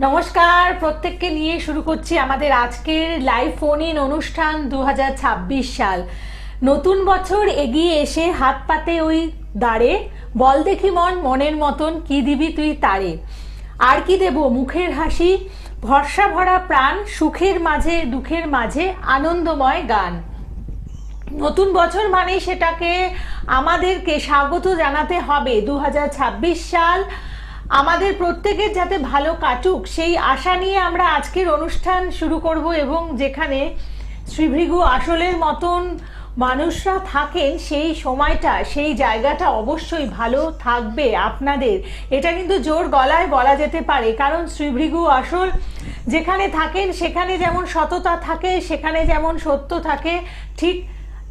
নমস্কার, প্রত্যেককে নিয়ে শুরু করছি আমাদের আজকের লাইভ ফোন ইন অনুষ্ঠান। 2026 সাল, নতুন বছর এগিয়ে এসে হাত পাতে ওই দাঁড়ে, বল দেখি মন মনের মতন কি দিবি তুই তারে। আর কি দেব মুখের হাসি, ভরসা ভরা প্রাণ, সুখের মাঝে দুঃখের মাঝে আনন্দময় গান। নতুন বছর মানেই সেটাকে আমাদেরকে স্বাগত জানাতে হবে। 2026 সাল আমাদের প্রত্যেকের যাতে ভালো কাটুক সেই আশা নিয়ে আমরা আজকের অনুষ্ঠান শুরু করব, এবং যেখানে শ্রীভৃগু আসলের মতন মানুষরা থাকেন সেই সময়টা, সেই জায়গাটা অবশ্যই ভালো থাকবে আপনাদের, এটা কিন্তু জোর গলায় বলা যেতে পারে। কারণ শ্রীভৃগু আসল যেখানে থাকেন সেখানে যেমন সততা থাকে, সেখানে যেমন সত্য থাকে, ঠিক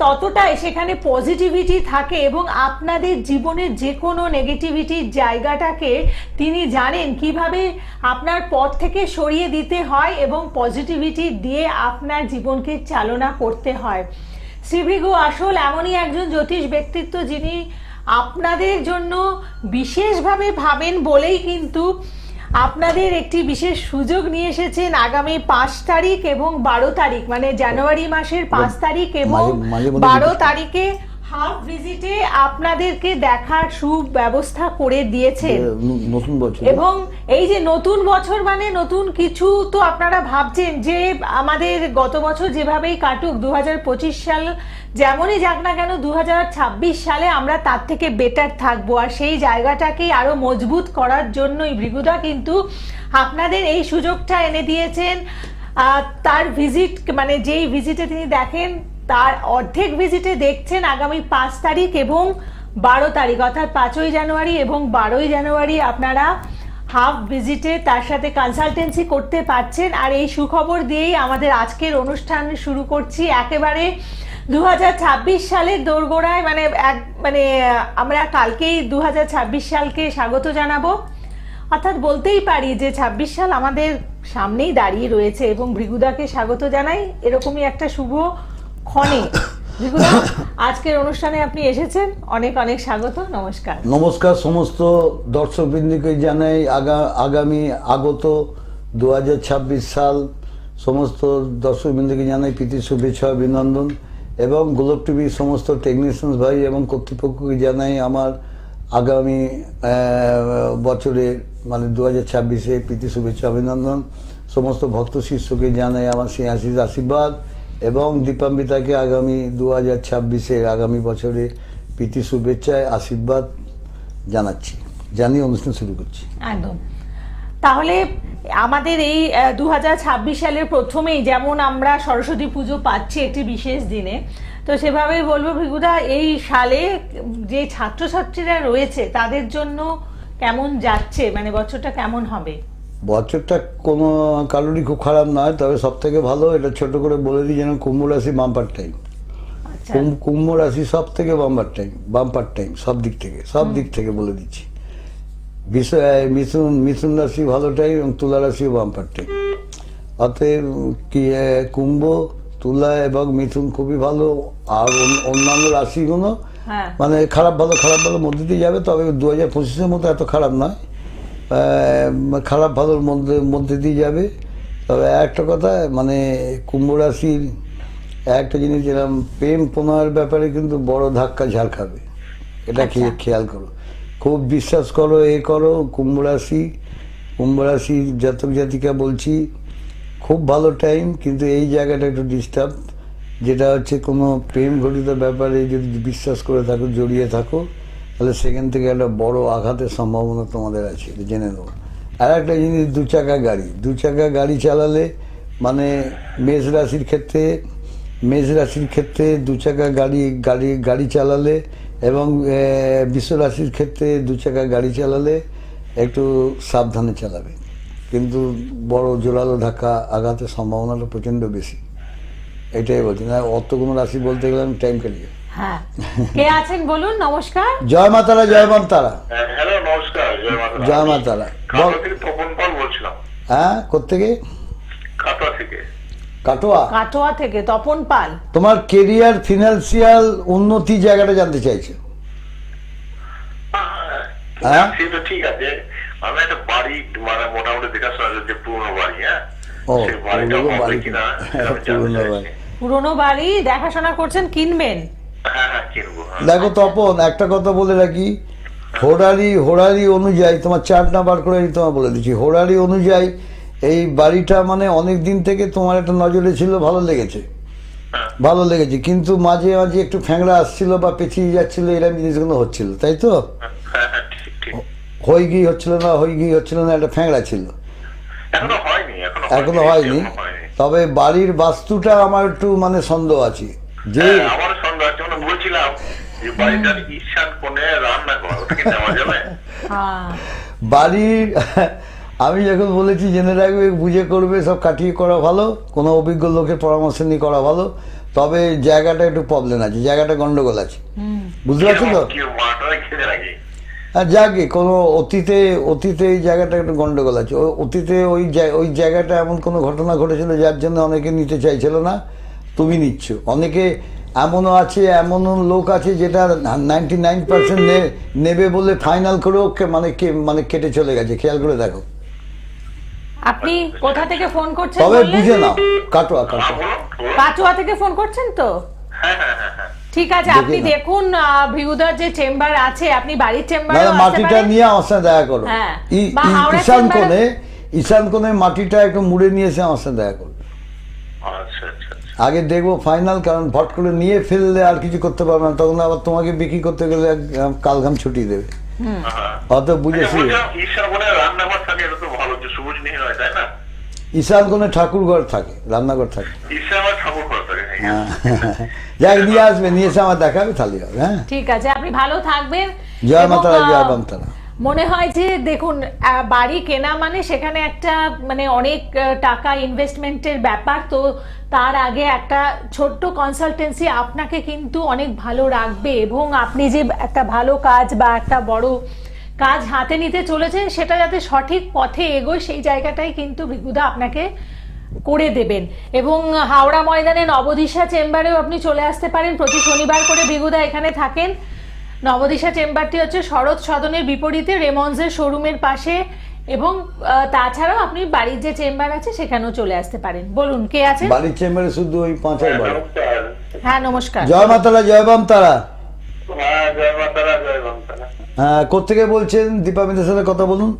ততটাই সেখানে পজিটিভিটি থাকে, এবং আপনাদের জীবনের যে কোনো নেগেটিভিটির জায়গাটাকে তিনি জানেন কিভাবে আপনার পথ থেকে সরিয়ে দিতে হয় এবং পজিটিভিটি দিয়ে আপনার জীবনকে চালনা করতে হয়। শ্রীভৃগু আসল এমনই একজন জ্যোতিষ ব্যক্তিত্ব যিনি আপনাদের জন্য বিশেষভাবে ভাবেন বলেই কিন্তু আপনাদের একটি বিশেষ সুযোগ নিয়ে এসেছেন আগামী 5 তারিখ এবং 12 তারিখ, মানে জানুয়ারি মাসের 5 তারিখ এবং 12 তারিখে হাফ ভিজিটে আপনাদেরকে দেখার সুব্যবস্থা করে দিয়েছেন। নতুন বছর এবং এই যে নতুন বছর মানে নতুন কিছু, তো আপনারা ভাবছেন যে আমাদের গত বছর যেভাবেই কাটুক 2025 সাল যেমনই যাক না কেন 2026 সালে আমরা তার থেকে বেটার থাকবো, আর সেই জায়গাটাকেই আরো মজবুত করার জন্যই ভৃগুদা কিন্তু আপনাদের এই সুযোগটা এনে দিয়েছেন। তার ভিজিট মানে যেই ভিজিটে তিনি দেখেন তার অর্ধেক ভিজিটে দেখছেন আগামী 5 তারিখ এবং 12 তারিখ, অর্থাৎ 5ই জানুয়ারি এবং 12ই জানুয়ারি আপনারা হাফ ভিজিটে তার সাথে কনসালটেন্সি করতে পারছেন। আর এই সুখবর দিয়েই আমাদের আজকের অনুষ্ঠান শুরু করছি। একেবারে 2026 সালের দোরগোড়ায়, মানে আমরা কালকেই 2026 সালকে স্বাগত জানাবো, অর্থাৎ বলতেই পারি যে 26 সাল আমাদের সামনেই দাঁড়িয়ে রয়েছে এবং ভৃগুদাকে স্বাগত জানাই এরকমই একটা শুভ ক্ষণে। ভৃগুদা, আজকের অনুষ্ঠানে আপনি এসেছেন, অনেক অনেক স্বাগত। নমস্কার। নমস্কার সমস্ত দর্শকবৃন্দকে জানাই আগামী আগত 2026 সাল সমস্ত দর্শকবৃন্দকে জানাই প্রীতি শুভেচ্ছা অভিনন্দন, এবং গ্লোব টিভির সমস্ত টেকনিশিয়ান ভাই এবং কর্তৃপক্ষকে জানাই আমার আগামী বছরের মানে 2026-এ প্রীতি শুভেচ্ছা অভিনন্দন। সমস্ত ভক্ত শিষ্যকে জানাই আমার সেই আশীর্বাদ, এবং দীপান্বিতাকে আগামী 2026-এর আগামী বছরে প্রীতি শুভেচ্ছায় আশীর্বাদ জানাচ্ছি, জানিয়ে অনুষ্ঠান শুরু করছি। একদম। তাহলে আমাদের এই 2026 সালের প্রথমেই যেমন আমরা সরস্বতী পুজো পাচ্ছি একটি বিশেষ দিনে, তো সেভাবেই বলবো ভৃগুদা, এই সালে যে ছাত্রছাত্রীরা রয়েছে তাদের জন্য কেমন যাচ্ছে, মানে বছরটা কেমন হবে? বছরটা কোনো কারোরই খুব খারাপ নয়, তবে সব থেকে ভালো এটা ছোট করে বলে দিই যেন কুম্ভ রাশি বাম্পার টাইম। কুম্ভ রাশি সব থেকে বাম্পার টাইম সব দিক থেকে বলে দিচ্ছি। মিথুন রাশি ভালো টাইম এবং তুলা রাশিও বাম্পার টাইম। অতএব কি কুম্ভ, তুলা এবং মিথুন খুবই ভালো, আর অন্যান্য রাশিগুলো মানে খারাপ ভালো মধ্যে দিয়ে যাবে, তবে 2025-এর মতো এত খারাপ নয়, খারাপ ভালোর মধ্যে দিয়ে যাবে। তবে একটা কথা, মানে কুম্ভ রাশির একটা জিনিস যেরকম প্রেম প্রণয়ের ব্যাপারে কিন্তু বড় ধাক্কা ঝাড় খাবে, এটা খেয়াল করো, খুব বিশ্বাস করো, করো। কুম্ভ রাশি জাতক জাতিকা বলছি খুব ভালো টাইম, কিন্তু এই জায়গাটা একটু ডিস্টার্ব, যেটা হচ্ছে কোনো প্রেম ঘটিত ব্যাপারে যদি বিশ্বাস করে থাকো, জড়িয়ে থাকো, তাহলে সেখান থেকে একটা বড় আঘাতের সম্ভাবনা তোমাদের আছে, জেনে নেবো। আর একটা জিনিস, দু চাকা গাড়ি চালালে, মানে মেষ রাশির ক্ষেত্রে 2 চাকা গাড়ি চালালে, এবং বৃষ রাশির ক্ষেত্রে 2 চাকা গাড়ি চালালে একটু সাবধানে চালাবে, কিন্তু বড় জোরালো ধাক্কা আঘাতের সম্ভাবনাটা প্রচন্ড বেশি, এটাই বলছি। না অত কোনো রাশি বলতে গেলে আমি টাইম কেটে যাই। হ্যাঁ, কে আছেন বলুন? নমস্কার। জয় মা তারা, জয় মা তারা। হ্যালো, নমস্কার। জয় মা তারা। তপন পাল বলছিলাম। হ্যাঁ, কোত্থেকে? কাটোয়া থেকে তপন পাল। তোমার কেরিয়ার, ফিনান্সিয়াল উন্নতি জায়গাটা জানতে চাইছে। হ্যাঁ, সেটা ঠিক আছে। আমি একটা বাড়ি মানে মোটামুটি দেখাশোনা, যে ও সেই বাড়িটা পুরনো হবে বাড়ি কিনা পুরনো বাড়ি। পুরনো বাড়ি দেখাশোনা করছেন, কিনবেন? হ্যাঁ কিনবো। দেখো তপন, একটা কথা বলে রাখি, হোরারি অনুযায়ী তোমার চার্টটা বার করে আমি তোমার বলে দিচ্ছি। হোরারি অনুযায়ী এই বাড়িটা মানে অনেক দিন থেকে তোমার একটা নজরে ছিল, ভালো লেগেছে, ভালো লেগেছে, কিন্তু মাঝে মাঝে একটু ফ্যাংরা আসছিল বা পেছিয়ে যাচ্ছিল, এরকম জিনিসগুলো হচ্ছিল, তাই তো? হ্যাঁ ঠিক ঠিক। হয়ে গিয়ে হচ্ছিল না, একটা ফ্যাংরা ছিল, এখনো হয়নি এখনো হয়নি। তবে বাড়ির বাস্তুটা আমার একটু মানে সন্দেহ আছে যে আমার সন্দেহ আছে, মানে বলছিলাম যে বাড়িটার ঈশান কোণে রান্না করা, ওটা কি নেওয়া যাবে? হ্যাঁ, বাড়ির আমি যখন বলেছি জেনে রাখবে, বুঝে করবে, সব কাটিয়ে করা ভালো, কোনো অভিজ্ঞ লোকের পরামর্শ নিয়ে করা ভালো। তবে জায়গাটা একটু প্রবলেম আছে, জায়গাটা গন্ডগোল আছে, বুঝতে পারছো তো? কি মাঠটা খেতে লাগে? আর যাকে কোনো অতীতে এই জায়গাটা একটু গন্ডগোল আছে। অতীতে ওই জায়গাটা এমন কোনো ঘটনা ঘটেছিল যার জন্য অনেকে নিতে চাইছিল না, তুমি নিচ্ছ। অনেকে এমনও লোক আছে যেটা 99% নেবে বলে ফাইনাল করেও মানে কেটে চলে গেছে, খেয়াল করে দেখো। আপনি কোথা থেকে ফোন করছেন তবে বললেন? বুঝে নাও, কাটোয়া। কাটোয়া থেকে ফোন করছেন তো? হ্যাঁ। ঠিক আছে, দেখে আপনি নাও। দেখুন ভিউদার যে চেম্বার আছে, আপনি বাড়ির চেম্বারে না, মাটিটা নিয়ে আমার সাথে দেখা করো। হ্যাঁ, বা হাওড়া ঈশান কোণে মাটিটা একটু মুড়ে নিয়ে এসে আমার সাথে দেখা করো। আচ্ছা। আগে দেখবো ফাইনাল, কারণ ভট করে নিয়ে ফেললে আর কিছু করতে পারবে না, তখন আবার তোমাকে বিক্রি করতে গেলে কালঘাম ছুটিয়ে দেবে। অত বুঝেছি। ঈশান কোণে রান্নাঘর থাকে, এটা তো ভালো, যে সবুজ নিয়ে হয়, তাই না? ঈশান কোণে ঠাকুর ঘর থাকে, রান্নাঘর থাকে। ঈশান আমার ঠাকুর ঘর থাকে। যাই নিয়ে আসবে, নিয়ে এসে আমার দেখাবে, তাহলে হবে। হ্যাঁ, ঠিক আছে, আপনি ভালো থাকবেন। জয় এবং, মাতারা, জয় বামতারা। মনে হয় যে দেখুন, বাড়ি কেনা মানে সেখানে একটা মানে অনেক টাকা ইনভেস্টমেন্টের ব্যাপার, তো তার আগে একটা ছোট্ট কনসালটেন্সি আপনাকে কিন্তু অনেক ভালো রাখবে, এবং আপনি যে একটা ভালো কাজ বা একটা বড় কাজ হাতে নিতে চলেছেন সেটা যাতে সঠিক পথে এগোয়, সেই জায়গাটাই কিন্তু ভিগুদা আপনাকে করে দেবেন। এবং হাওড়া ময়দানে নবদিশা চেম্বারেও আপনি চলে আসতে পারেন, প্রতি শনিবার করে ভিগুদা এখানে থাকেন। নবদিশা চেম্বারটি হচ্ছে শরৎ সদনের বিপরীতে রেমন্ডসের শোরুমের পাশে, এবং তাছাড়াও আপনি বাড়ির যে চেম্বার আছে সেখানেও চলে আসতে পারেন। বলুন, কে আছেন? বাড়ির চেম্বারে শুধু ওই 5 বাড়ি। হ্যাঁ, নমস্কার। জয় মাতারা, জয় বামতারা। হ্যাঁ, জয় মাতারা, জয় বামতারা। হ্যাঁ, কোত্থেকে বলছেন? দীপামিদের সাথে কথা বলুন।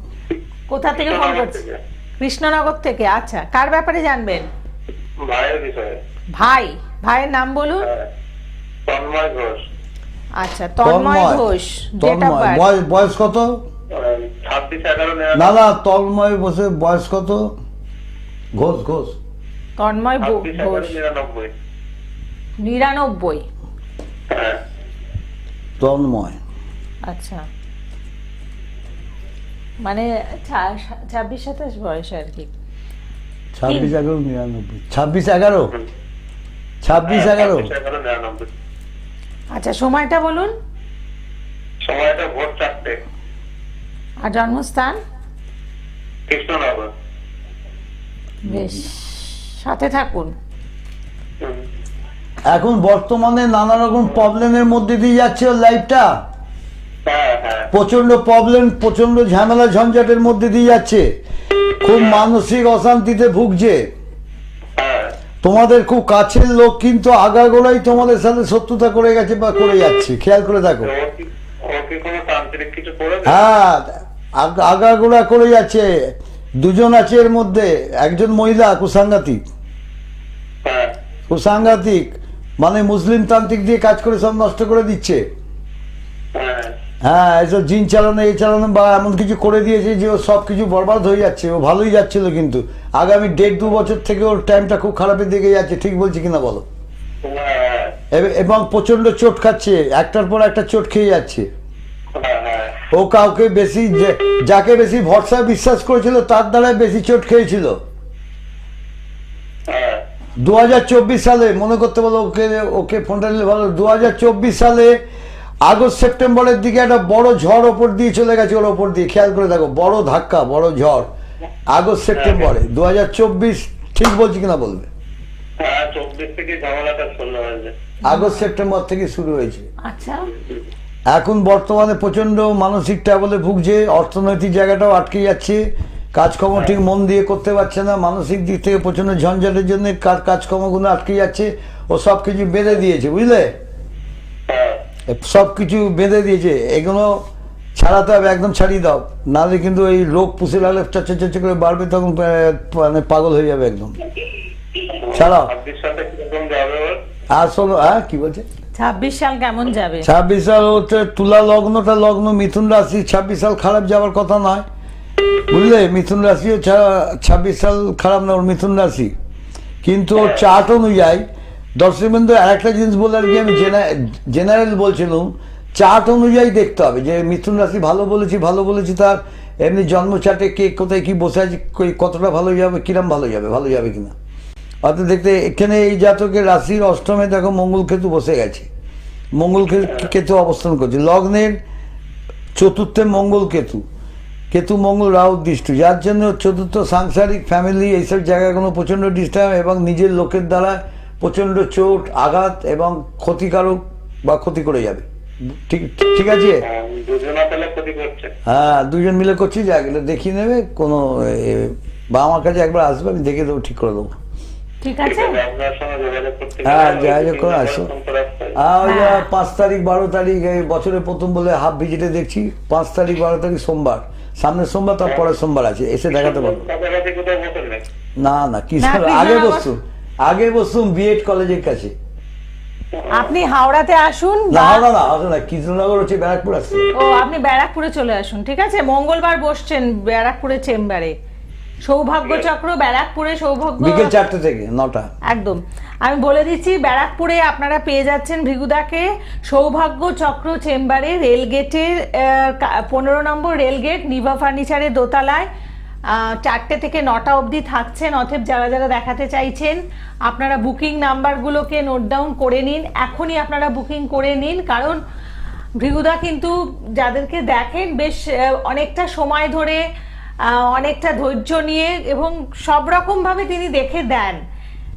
কোথা থেকে ফোন করছেন? কৃষ্ণনগর থেকে। আচ্ছা, কার ব্যাপারে জানবেন? ভাইয়ের বিষয়ে। ভাইয়ের নাম বলুন। তন্ময় ঘোষ। আচ্ছা, Tanmoy Ghosh. Date of birth? বয়স কত? 26/11/99। না, তন্ময় বসে বয়স কত? ঘোষ। তন্ময় ঘোষ 26/11/99। 99। হ্যাঁ। তন্ময়। আচ্ছা, মানে 26-27 বয়স আর কি। 26/11/99। 26/11? 26/11? 26/11/99। আচ্ছা, সময়টা বলুন। সময়টা ভোর 4টে। আর জন্মস্থান? কৃষ্ণনগর। বেশ, সাথে থাকুন। এখন বর্তমানে নানা রকম প্রবলেমের মধ্যে দিয়ে যাচ্ছে ওর লাইফটা। হ্যাঁ। প্রচন্ড প্রবলেম, প্রচন্ড ঝামেলা ঝঞ্ঝাটের মধ্যে দিয়ে যাচ্ছে, খুব মানসিক অশান্তিতে ভুগছে। হ্যাঁ। তোমাদের খুব কাছের লোক কিন্তু আগাগোড়াই তোমাদের সাথে শত্রুতা করে গেছে বা করে যাচ্ছে, খেয়াল করে দেখো। ও কি কোনো তান্ত্রিক কিছু করে? হ্যাঁ, আগাগোড়া করে যাচ্ছে। দুজন আছে এর মধ্যে, একজন মহিলা কুসাংঘাতিক, হ্যাঁ। মানে মুসলিম তান্ত্রিক দিয়ে কাজ করে সব নষ্ট করে দিচ্ছে। হ্যাঁ। হ্যাঁ, এসব জিন চালানো, এই চালানো বা এমন কিছু করে দিয়েছে যে ও সব কিছু বরবাদ হয়ে যাচ্ছে। ও ভালোই যাচ্ছিল, কিন্তু আগামী 1.5-2 বছর থেকে ওর টাইমটা খুব খারাপের দিকে যাচ্ছে। ঠিক বলছি কিনা বলো? এবং প্রচন্ড চোট খাচ্ছে, একটার পর একটা চোট খেয়ে যাচ্ছে। ও কাউকে বেশি, যাকে বেশি ভরসা বিশ্বাস করেছিল তার দ্বারা বেশি চোট খেয়েছিল। 2024 সালে মনে করতে বলো, ওকে ফোনটা নিলে ভালো। 2024 সালে আগস্ট সেপ্টেম্বরের দিকে একটা বড় ঝড় ওপর দিয়ে চলে গেছে, ওর ওপর দিয়ে, খেয়াল করে দেখো, বড় ধাক্কা, বড় ঝড় আগস্ট সেপ্টেম্বরে 2024। ঠিক বলছি কিনা বলবে? আগস্ট সেপ্টেম্বর থেকে শুরু হয়েছে। আচ্ছা, এখন বর্তমানে প্রচন্ড মানসিক ট্রাবলে ভুগছে, অর্থনৈতিক জায়গাটাও আটকে যাচ্ছে, কাজকর্ম ঠিক মন দিয়ে করতে পারছে না, মানসিক দিক থেকে প্রচন্ড ঝঞ্ঝাটের জন্য কাজকর্মগুলো আটকে যাচ্ছে। ও সব কিছু বেঁধে দিয়েছে, বুঝলে, সব কিছু বেঁধে দিয়েছে। এগুলো ছাড়াতে হবে, একদম ছাড়িয়ে দাও, নাহলে কিন্তু এই রোগ পুষে লাগলে চর্চা চর্চা করে বাড়বে, তখন মানে পাগল হয়ে যাবে একদম। ছাড়াও। 26 সালটা কিরকম যাবে ওর? আর শোনো, হ্যাঁ কি বলছে, 26 সাল কেমন যাবে? 26 সাল হচ্ছে তুলা লগ্নটা, লগ্ন মিথুন রাশি, 26 সাল খারাপ যাওয়ার কথা নয়, বুঝলে। মিথুন রাশিও 26 সাল খারাপ না, ওর মিথুন রাশি। কিন্তু ওর চার্ট অনুযায়ী, দর্শকবৃন্দ আরেকটা জিনিস বলে আর কি, আমি জেনারেল বলছিলাম, চার্ট অনুযায়ী দেখতে হবে যে মিথুন রাশি ভালো বলেছি তার এমনি জন্ম চার্টে কে কোথায় কি বসে আছে, কতটা ভালো যাবে, কিরম ভালো যাবে কিনা। অর্থাৎ দেখতে এখানে এই জাতকের রাশির অষ্টমে দেখো মঙ্গল কেতু বসে গেছে, মঙ্গল কেতু অবস্থান করছে লগ্নের চতুর্থে, কেতু মঙ্গল রাহু দৃষ্টি, যার জন্য চতুর্থ সাংসারিক ফ্যামিলি এইসব জায়গাগুলো প্রচণ্ড ডিস্টার্ব এবং নিজের লোকের দ্বারা প্রচণ্ড চোট আঘাত এবং ক্ষতিকারক বা ক্ষতি করে যাবে। ঠিক আছে, হ্যাঁ দুজন মিলে করছি, যা গেলে দেখিয়ে নেবে কোনো, বা আমার কাছে একবার আসবে, আমি দেখে দেবো, ঠিক করে দেবো। ঠিক আছে, হ্যাঁ যোগাযোগ করে আসো। 5 তারিখ 12 তারিখ এই বছরের প্রথম বলে হাফ ভিজিটে দেখছি, 5 তারিখ 12 তারিখ সোমবার, সামনের সোমবার, তার পরের সোমবার আছে, এসে দেখাতে পারবো। না কি আগে বসুন বিএড কলেজের কাছে। আপনি হাওড়াতে আসুন, না কৃষ্ণনগর হচ্ছে ব্যারাকপুর আসছে। ও আপনি ব্যারাকপুরে চলে আসুন, ঠিক আছে। মঙ্গলবার বসছেন ব্যারাকপুরে চেম্বারে, সৌভাগ্য চক্র ব্যারাকপুরে, সৌভাগ্য বিকেল 4টে থেকে 9টা একদম। আমি বলে দিচ্ছি, ব্যারাকপুরে আপনারা পেয়ে যাচ্ছেন ভৃগুদাকে সৌভাগ্য চক্র চেম্বারে, রেলগেটের 15 নম্বর রেলগেট, নিভা ফার্নিচারের দোতলায়। 4টে থেকে 9টা অবধি থাকছেন। অতএব যারা যারা দেখাতে চাইছেন, আপনারা বুকিং নাম্বারগুলোকে নোট ডাউন করে নিন, এখনই আপনারা বুকিং করে নিন। কারণ ভৃগুদা কিন্তু যাদেরকে দেখেন বেশ অনেকটা সময় ধরে, অনেকটা ধৈর্য নিয়ে এবং সব রকমভাবে তিনি দেখে দেন,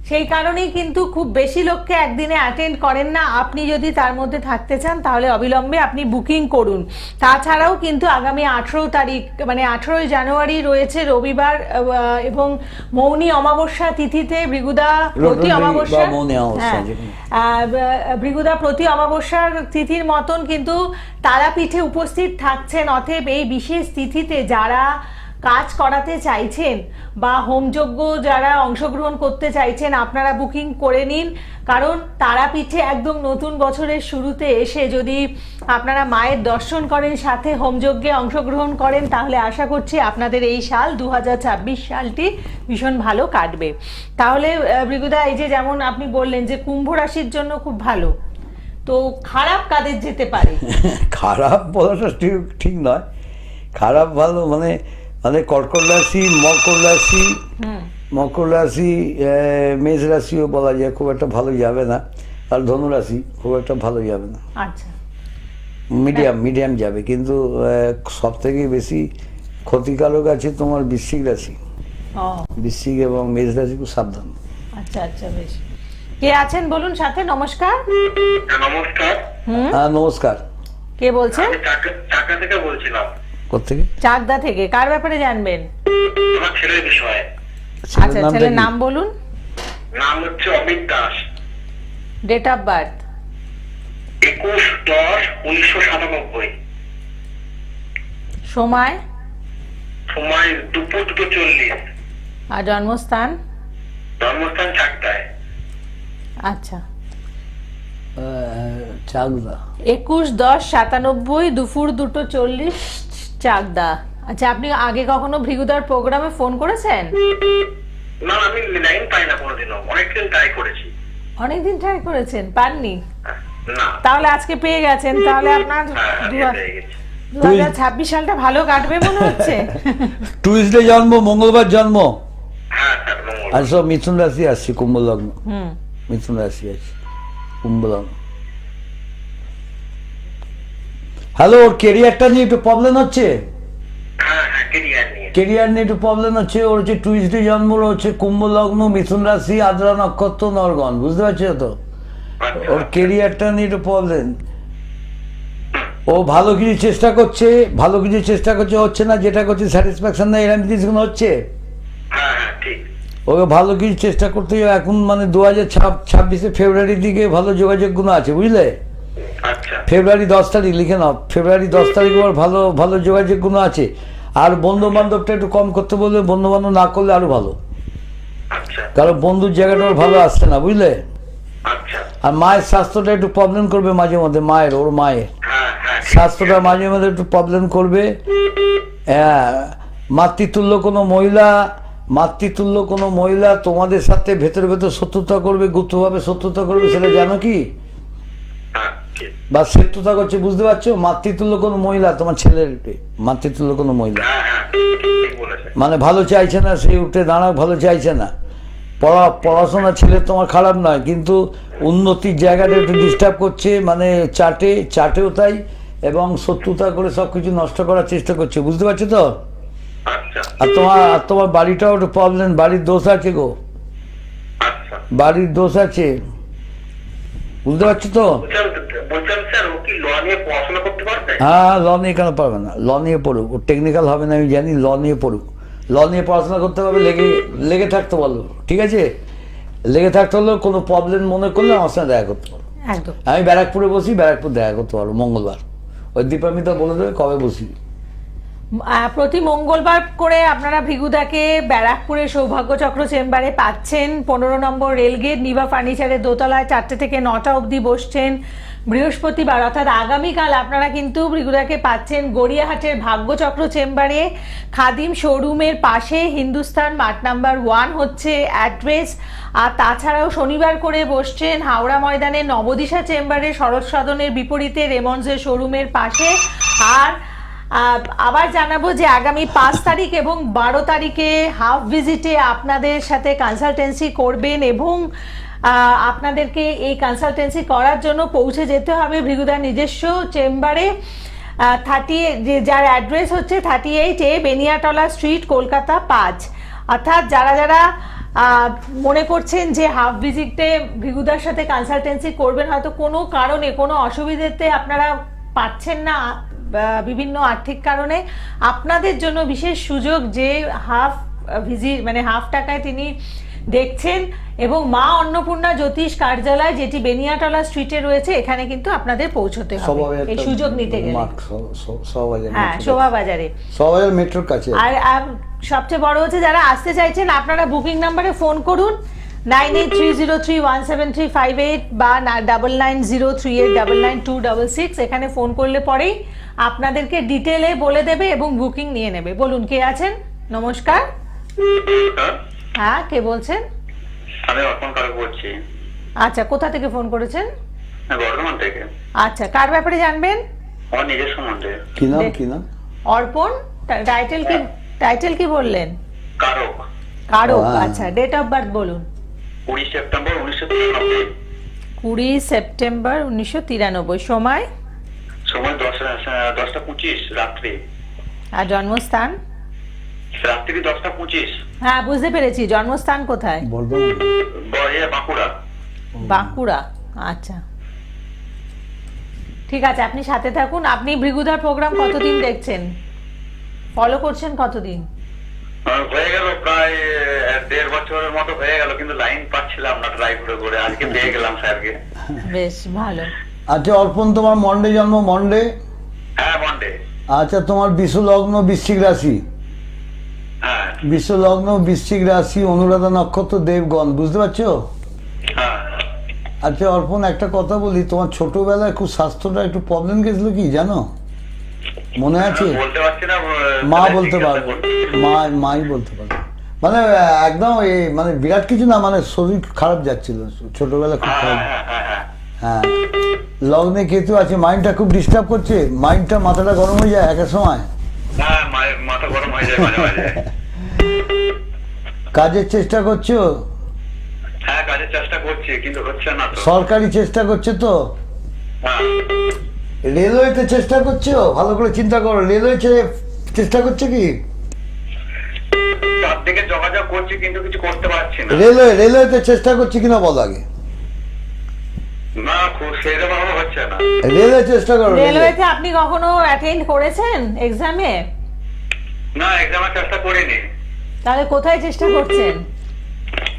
সেই কারণেই কিন্তু খুব বেশি লোককে একদিনে অ্যাটেন্ড করেন না। আপনি যদি তার মধ্যে থাকতে চান তাহলে অবিলম্বে আপনি বুকিং করুন। তাছাড়াও কিন্তু আগামী 18 তারিখ মানে 18 জানুয়ারি রয়েছে রবিবার, এবং মৌনী অমাবস্যা তিথিতে ভৃগুদা প্রতি অমাবস্যা, ভৃগুদা প্রতি অমাবস্যার তিথির মতন কিন্তু তারাপীঠে উপস্থিত থাকছেন। অতএব এই বিশেষ তিথিতে যারা কাজ করাতে চাইছেন বা হোমযজ্ঞ যারা অংশগ্রহণ করতে চাইছেন, আপনারা বুকিং করে নিন। কারণ তারাপীঠে একদম নতুন বছরের শুরুতে এসে যদি আপনারা মায়ের দর্শন করেন, সাথে হোমযজ্ঞে অংশগ্রহণ করেন, তাহলে আশা করছি আপনাদের এই সাল 2026 সালটি ভীষণ ভালো কাটবে। তাহলে ভৃগুদা, এই যে যেমন আপনি বললেন যে কুম্ভ রাশির জন্য খুব ভালো, তো খারাপ কাদের যেতে পারে? খারাপ বলাটা ঠিক নয়, খারাপ ভালো মানে কর্কট রাশি, মকর রাশি, মেষ রাশিও বলা যায় খুব একটা ভালো যাবে না, আর ধনু রাশি খুব একটা ভালো যাবে না। আচ্ছা, মিডিয়াম যাবে। কিন্তু সব থেকে বেশি ক্ষতিকারক আছে তোমার বৃশ্চিক রাশি, বৃশ্চিক এবং মেষ রাশি, খুব সাবধান। আচ্ছা বেশ। কে আছেন বলুন সাথে? নমস্কার। হ্যাঁ নমস্কার, কে বলছেন? চাকদা থেকে বলছিলাম। কোথেকে? চাকদা থেকে। কার ব্যাপারে জানবেন? আমার ছেলের বিষয়ে। আচ্ছা, ছেলের নাম বলুন। নাম হচ্ছে Amit Das. Date of birth? 21/10/1997। সময়? সময় দুপুর 2:40। আর জন্মস্থান? জন্মস্থান চাকদায়। আচ্ছা, চাকদা। 21/10/97 দুপুর 2:40 চাকদা। আচ্ছা, আপনি আগে কখনো ভৃগুদার প্রোগ্রামে ফোন করেছেন? না, আমি লাইন পাই না কোনোদিনও, অনেকদিন ট্রাই করেছি। অনেকদিন ট্রাই করেছেন, পাননি? না। তাহলে আজকে পেয়ে গেছেন, তাহলে আপনার 2026 সালটা ভালো কাটবে মনে হচ্ছে। টুইসডে জন্ম, মঙ্গলবার জন্ম। হ্যাঁ স্যার, মঙ্গলবার। আর সব মিথুন রাশি আসছে, কুম্ভ লগ্ন। মিথুন রাশি আছে, কুম্ভ লগ্ন। হ্যালো, ওর কেরিয়ারটা নিয়ে একটু প্রবলেম হচ্ছে। কেরিয়ার নিয়ে একটু প্রবলেম হচ্ছে। ওর হচ্ছে টুইসডে জন্ম, হচ্ছে কুম্ভ লগ্ন, মিথুন রাশি, আদ্রা নক্ষত্র, নরগণ, বুঝতে পারছো তো? ওর কেরিয়ারটা নিয়ে একটু প্রবলেম। ও ভালো কিছু চেষ্টা করছে, হচ্ছে না, যেটা করছে স্যাটিসফ্যাকশন না, এরকম জিনিসগুলো হচ্ছে। হ্যাঁ হ্যাঁ ঠিক। ওকে ভালো কিছু চেষ্টা করতে হবে। এখন মানে 2026 ফেব্রুয়ারির দিকে ভালো যোগাযোগগুলো আছে, বুঝলে? আচ্ছা ফেব্রুয়ারি 10 তারিখ লিখে নাও, ফেব্রুয়ারি 10 তারিখ ওর ভালো ভালো যোগাযোগগুলো আছে। আর বন্ধু বান্ধবটা একটু কম করতে বলবে, বন্ধু বান্ধব না করলে আরো ভালো, আচ্ছা কারণ বন্ধুর জায়গাটা ওর ভালো আসছে না, বুঝলে? আচ্ছা। আর মায়ের স্বাস্থ্যটা একটু প্রবলেম করবে মাঝে মধ্যে, ওর মায়ের হ্যাঁ হ্যাঁ স্বাস্থ্যটা মাঝে মধ্যে একটু প্রবলেম করবে। হ্যাঁ, মাতৃতুল্য কোনো মহিলা তোমাদের সাথে ভেতরে শত্রুতা করবে, গুপ্তভাবে শত্রুতা করবে, সেটা জানো কি? হ্যাঁ ঠিক। বা শত্রুতা করছে, বুঝতে পারছো? মাতৃতুল্য কোনো মহিলা, তোমার ছেলের মাতৃতুল্য কোনো মহিলা, হ্যাঁ হ্যাঁ ঠিক বলেছে। মানে ভালো চাইছে না, সে উঠে দাঁড়াক, ভালো চাইছে না। পড়াশোনা ছেলে তোমার খারাপ নয়, কিন্তু উন্নতির জায়গাটা একটু ডিস্টার্ব করছে, মানে চাটেও তাই, এবং শত্রুতা করে সবকিছু নষ্ট করার চেষ্টা করছে, বুঝতে পারছো তো? আচ্ছা আর তোমার বাড়িটাও একটু প্রবলেম, বাড়ির দোষ আছে গো, আচ্ছা। বাড়ির দোষ আছে, বুঝতে পারছো তো? বলছিলাম স্যার, ও কি ল নিয়ে পড়াশোনা করতে পারবে? হ্যাঁ, ল নিয়ে কেন পারবে না? ল নিয়ে পড়ুক, ও টেকনিক্যাল হবে না আমি জানি, ল নিয়ে পড়ুক। ল নিয়ে পড়াশোনা করতে পারবে, লেগে থাকতে বলো, ঠিক আছে? লেগে থাকতে হলেও কোনো প্রবলেম মনে করলে আমার সঙ্গে দেখা করতে পারো। একদম। আমি ব্যারাকপুরে বসি, ব্যারাকপুর দেখা করতে পারো মঙ্গলবার। ওই দীপামিতা বলে দেবে কবে বসি। প্রতি মঙ্গলবার করে আপনারা ভৃগুদাকে ব্যারাকপুরে সৌভাগ্যচক্র চেম্বারে পাচ্ছেন। 15 নম্বর রেলগেট, নিভা ফার্নিচারের দোতলায় 4টে থেকে 9টা অবধি বসছেন। বৃহস্পতিবার অর্থাৎ আগামীকাল আপনারা কিন্তু ভৃগুদাকে পাচ্ছেন গড়িয়াহাটের ভাগ্যচক্র চেম্বারে, খাদিম শোরুমের পাশে, হিন্দুস্তান মার্ট নাম্বার 1 হচ্ছে অ্যাড্রেস। আর তাছাড়াও শনিবার করে বসছেন হাওড়া ময়দানের নবদিশা চেম্বারে, শরৎ সদনের বিপরীতে রেমন্ডসের শোরুমের পাশে। আর আবার জানাবো যে আগামী 5 তারিখ এবং 12 তারিখে হাফ ভিজিটে আপনাদের সাথে কনসালটেন্সি করবেন, এবং আপনাদেরকে এই কনসালটেন্সি করার জন্য পৌঁছে যেতে হবে ভৃগুদার নিজস্ব চেম্বারে, যার অ্যাড্রেস হচ্ছে 38A বেনিয়াটলা স্ট্রিট, কলকাতা 5। অর্থাৎ যারা মনে করছেন যে হাফ ভিজিটে ভৃগুদার সাথে কনসালটেন্সি করবেন, হয়তো কোনো কারণে কোনো অসুবিধাতে আপনারা পাচ্ছেন না বিভিন্ন আর্থিক কারণে, আপনাদের জন্য বিশেষ সুযোগ যে হাফ ভিজিট মানে হাফ টাকায় তিনি দেখছেন, এবং মা অন্নপূর্ণা জ্যোতিষ কার্যালয় যেটি বেনিয়াটলা স্ট্রিটে রয়েছে, এখানে কিন্তু আপনাদের পৌঁছতে হবে এই সুযোগ নিতে গেলে। হ্যাঁ, শোভাবাজারে, শোভাবাজার মেট্রোর কাছে। আর সবচেয়ে বড় হচ্ছে যারা আসতে চাইছেন আপনারা বুকিং নাম্বারে ফোন করুন 9830317358 বা 9903899266। এখানে ফোন করলে পরেই আপনাদেরকে ডিটেলে বলে দেবে এবং বুকিং নিয়ে নেবে। বলুন, কে আছেন? নমস্কার। হ্যাঁ, কে বলছেন? আমি অর্পণ কারক বলছি। আচ্ছা, কোথা থেকে ফোন করেছেন? বর্ধমান থেকে। আচ্ছা, কার ব্যাপারে জানবেন? আমার নিজের সম্বন্ধে। কি নাম? অর্পণ। টাইটেল কি বললেন? কারক। কারক। আচ্ছা, ডেট অফ বার্থ বলুন। 20 সেপ্টেম্বর 1993। 20 সেপ্টেম্বর 1993। সময়? 10:25 রাত্রি। আর জন্মস্থান? রাত্রি 10:25। হ্যাঁ, বুঝতে পেরেছি। জন্মস্থান কোথায়? বাঁকুড়া। বাঁকুড়া। আচ্ছা, ঠিক আছে, আপনি সাথে থাকুন। আপনি ভৃগুদার প্রোগ্রাম কতদিন দেখছেন, ফলো করছেন কতদিন? হয়ে গেল প্রায় 1.5 বছরের মতো হয়ে গেল, কিন্তু লাইন পাচ্ছিলাম না ট্রাই করে। আজকে পেয়ে গেলাম স্যারকে। বেশ ভালো। আচ্ছা অর্পণ, তোমার মন্ডে জন্ম? মন্ডে? হ্যাঁ, মন্ডে। আচ্ছা, তোমার বিশ্ব লগ্ন বৃশ্চিক রাশি। হ্যাঁ। বিশ্ব লগ্ন বৃশ্চিক রাশি, অনুরাধা নক্ষত্র, দেবগণ, বুঝতে পারছো? হ্যাঁ। আচ্ছা অর্পণ, একটা কথা বলি, তোমার ছোটবেলায় খুব স্বাস্থ্যটা একটু প্রবলেম গেছিল, কি জানো? মনে আছে? বলতে পারছি না। মা বলতে পারবে, মাই বলতে পারবে। মানে একদম মানে বিরাট কিছু না, মানে শরীর খারাপ যাচ্ছিল ছোটবেলা, খুব খারাপ। হ্যাঁ, লগ্নে কেতু আছে, মাইন্ডটা খুব ডিস্টার্ব করছে, মাইন্ডটা, মাথাটা গরম হয়ে যায় এক সময়। হ্যাঁ, মাথা গরম হয়ে যায় মাঝে মাঝে। কাজের চেষ্টা করছো? হ্যাঁ, কাজের চেষ্টা করছি, কিন্তু হচ্ছে না তো। সরকারি চেষ্টা করছে তো? হ্যাঁ। রেলওয়েতে চেষ্টা করছো? ভালো করে চিন্তা করো, রেলওয়ে চেষ্টা করছে কি? তার দিকে যোগাযোগ করছি, কিন্তু কিছু করতে পারছি না। রেলওয়েতে চেষ্টা করছি কিনা বলো আগে। না খুব সেরকম ভাবে হচ্ছে না। রেলে চেষ্টা করো, রেলে। রেলওয়েতে আপনি কখনো অ্যাটেন্ড করেছেন এক্সামে? না এক্সামের চেষ্টা করিনি। তাহলে কোথায় চেষ্টা করছেন?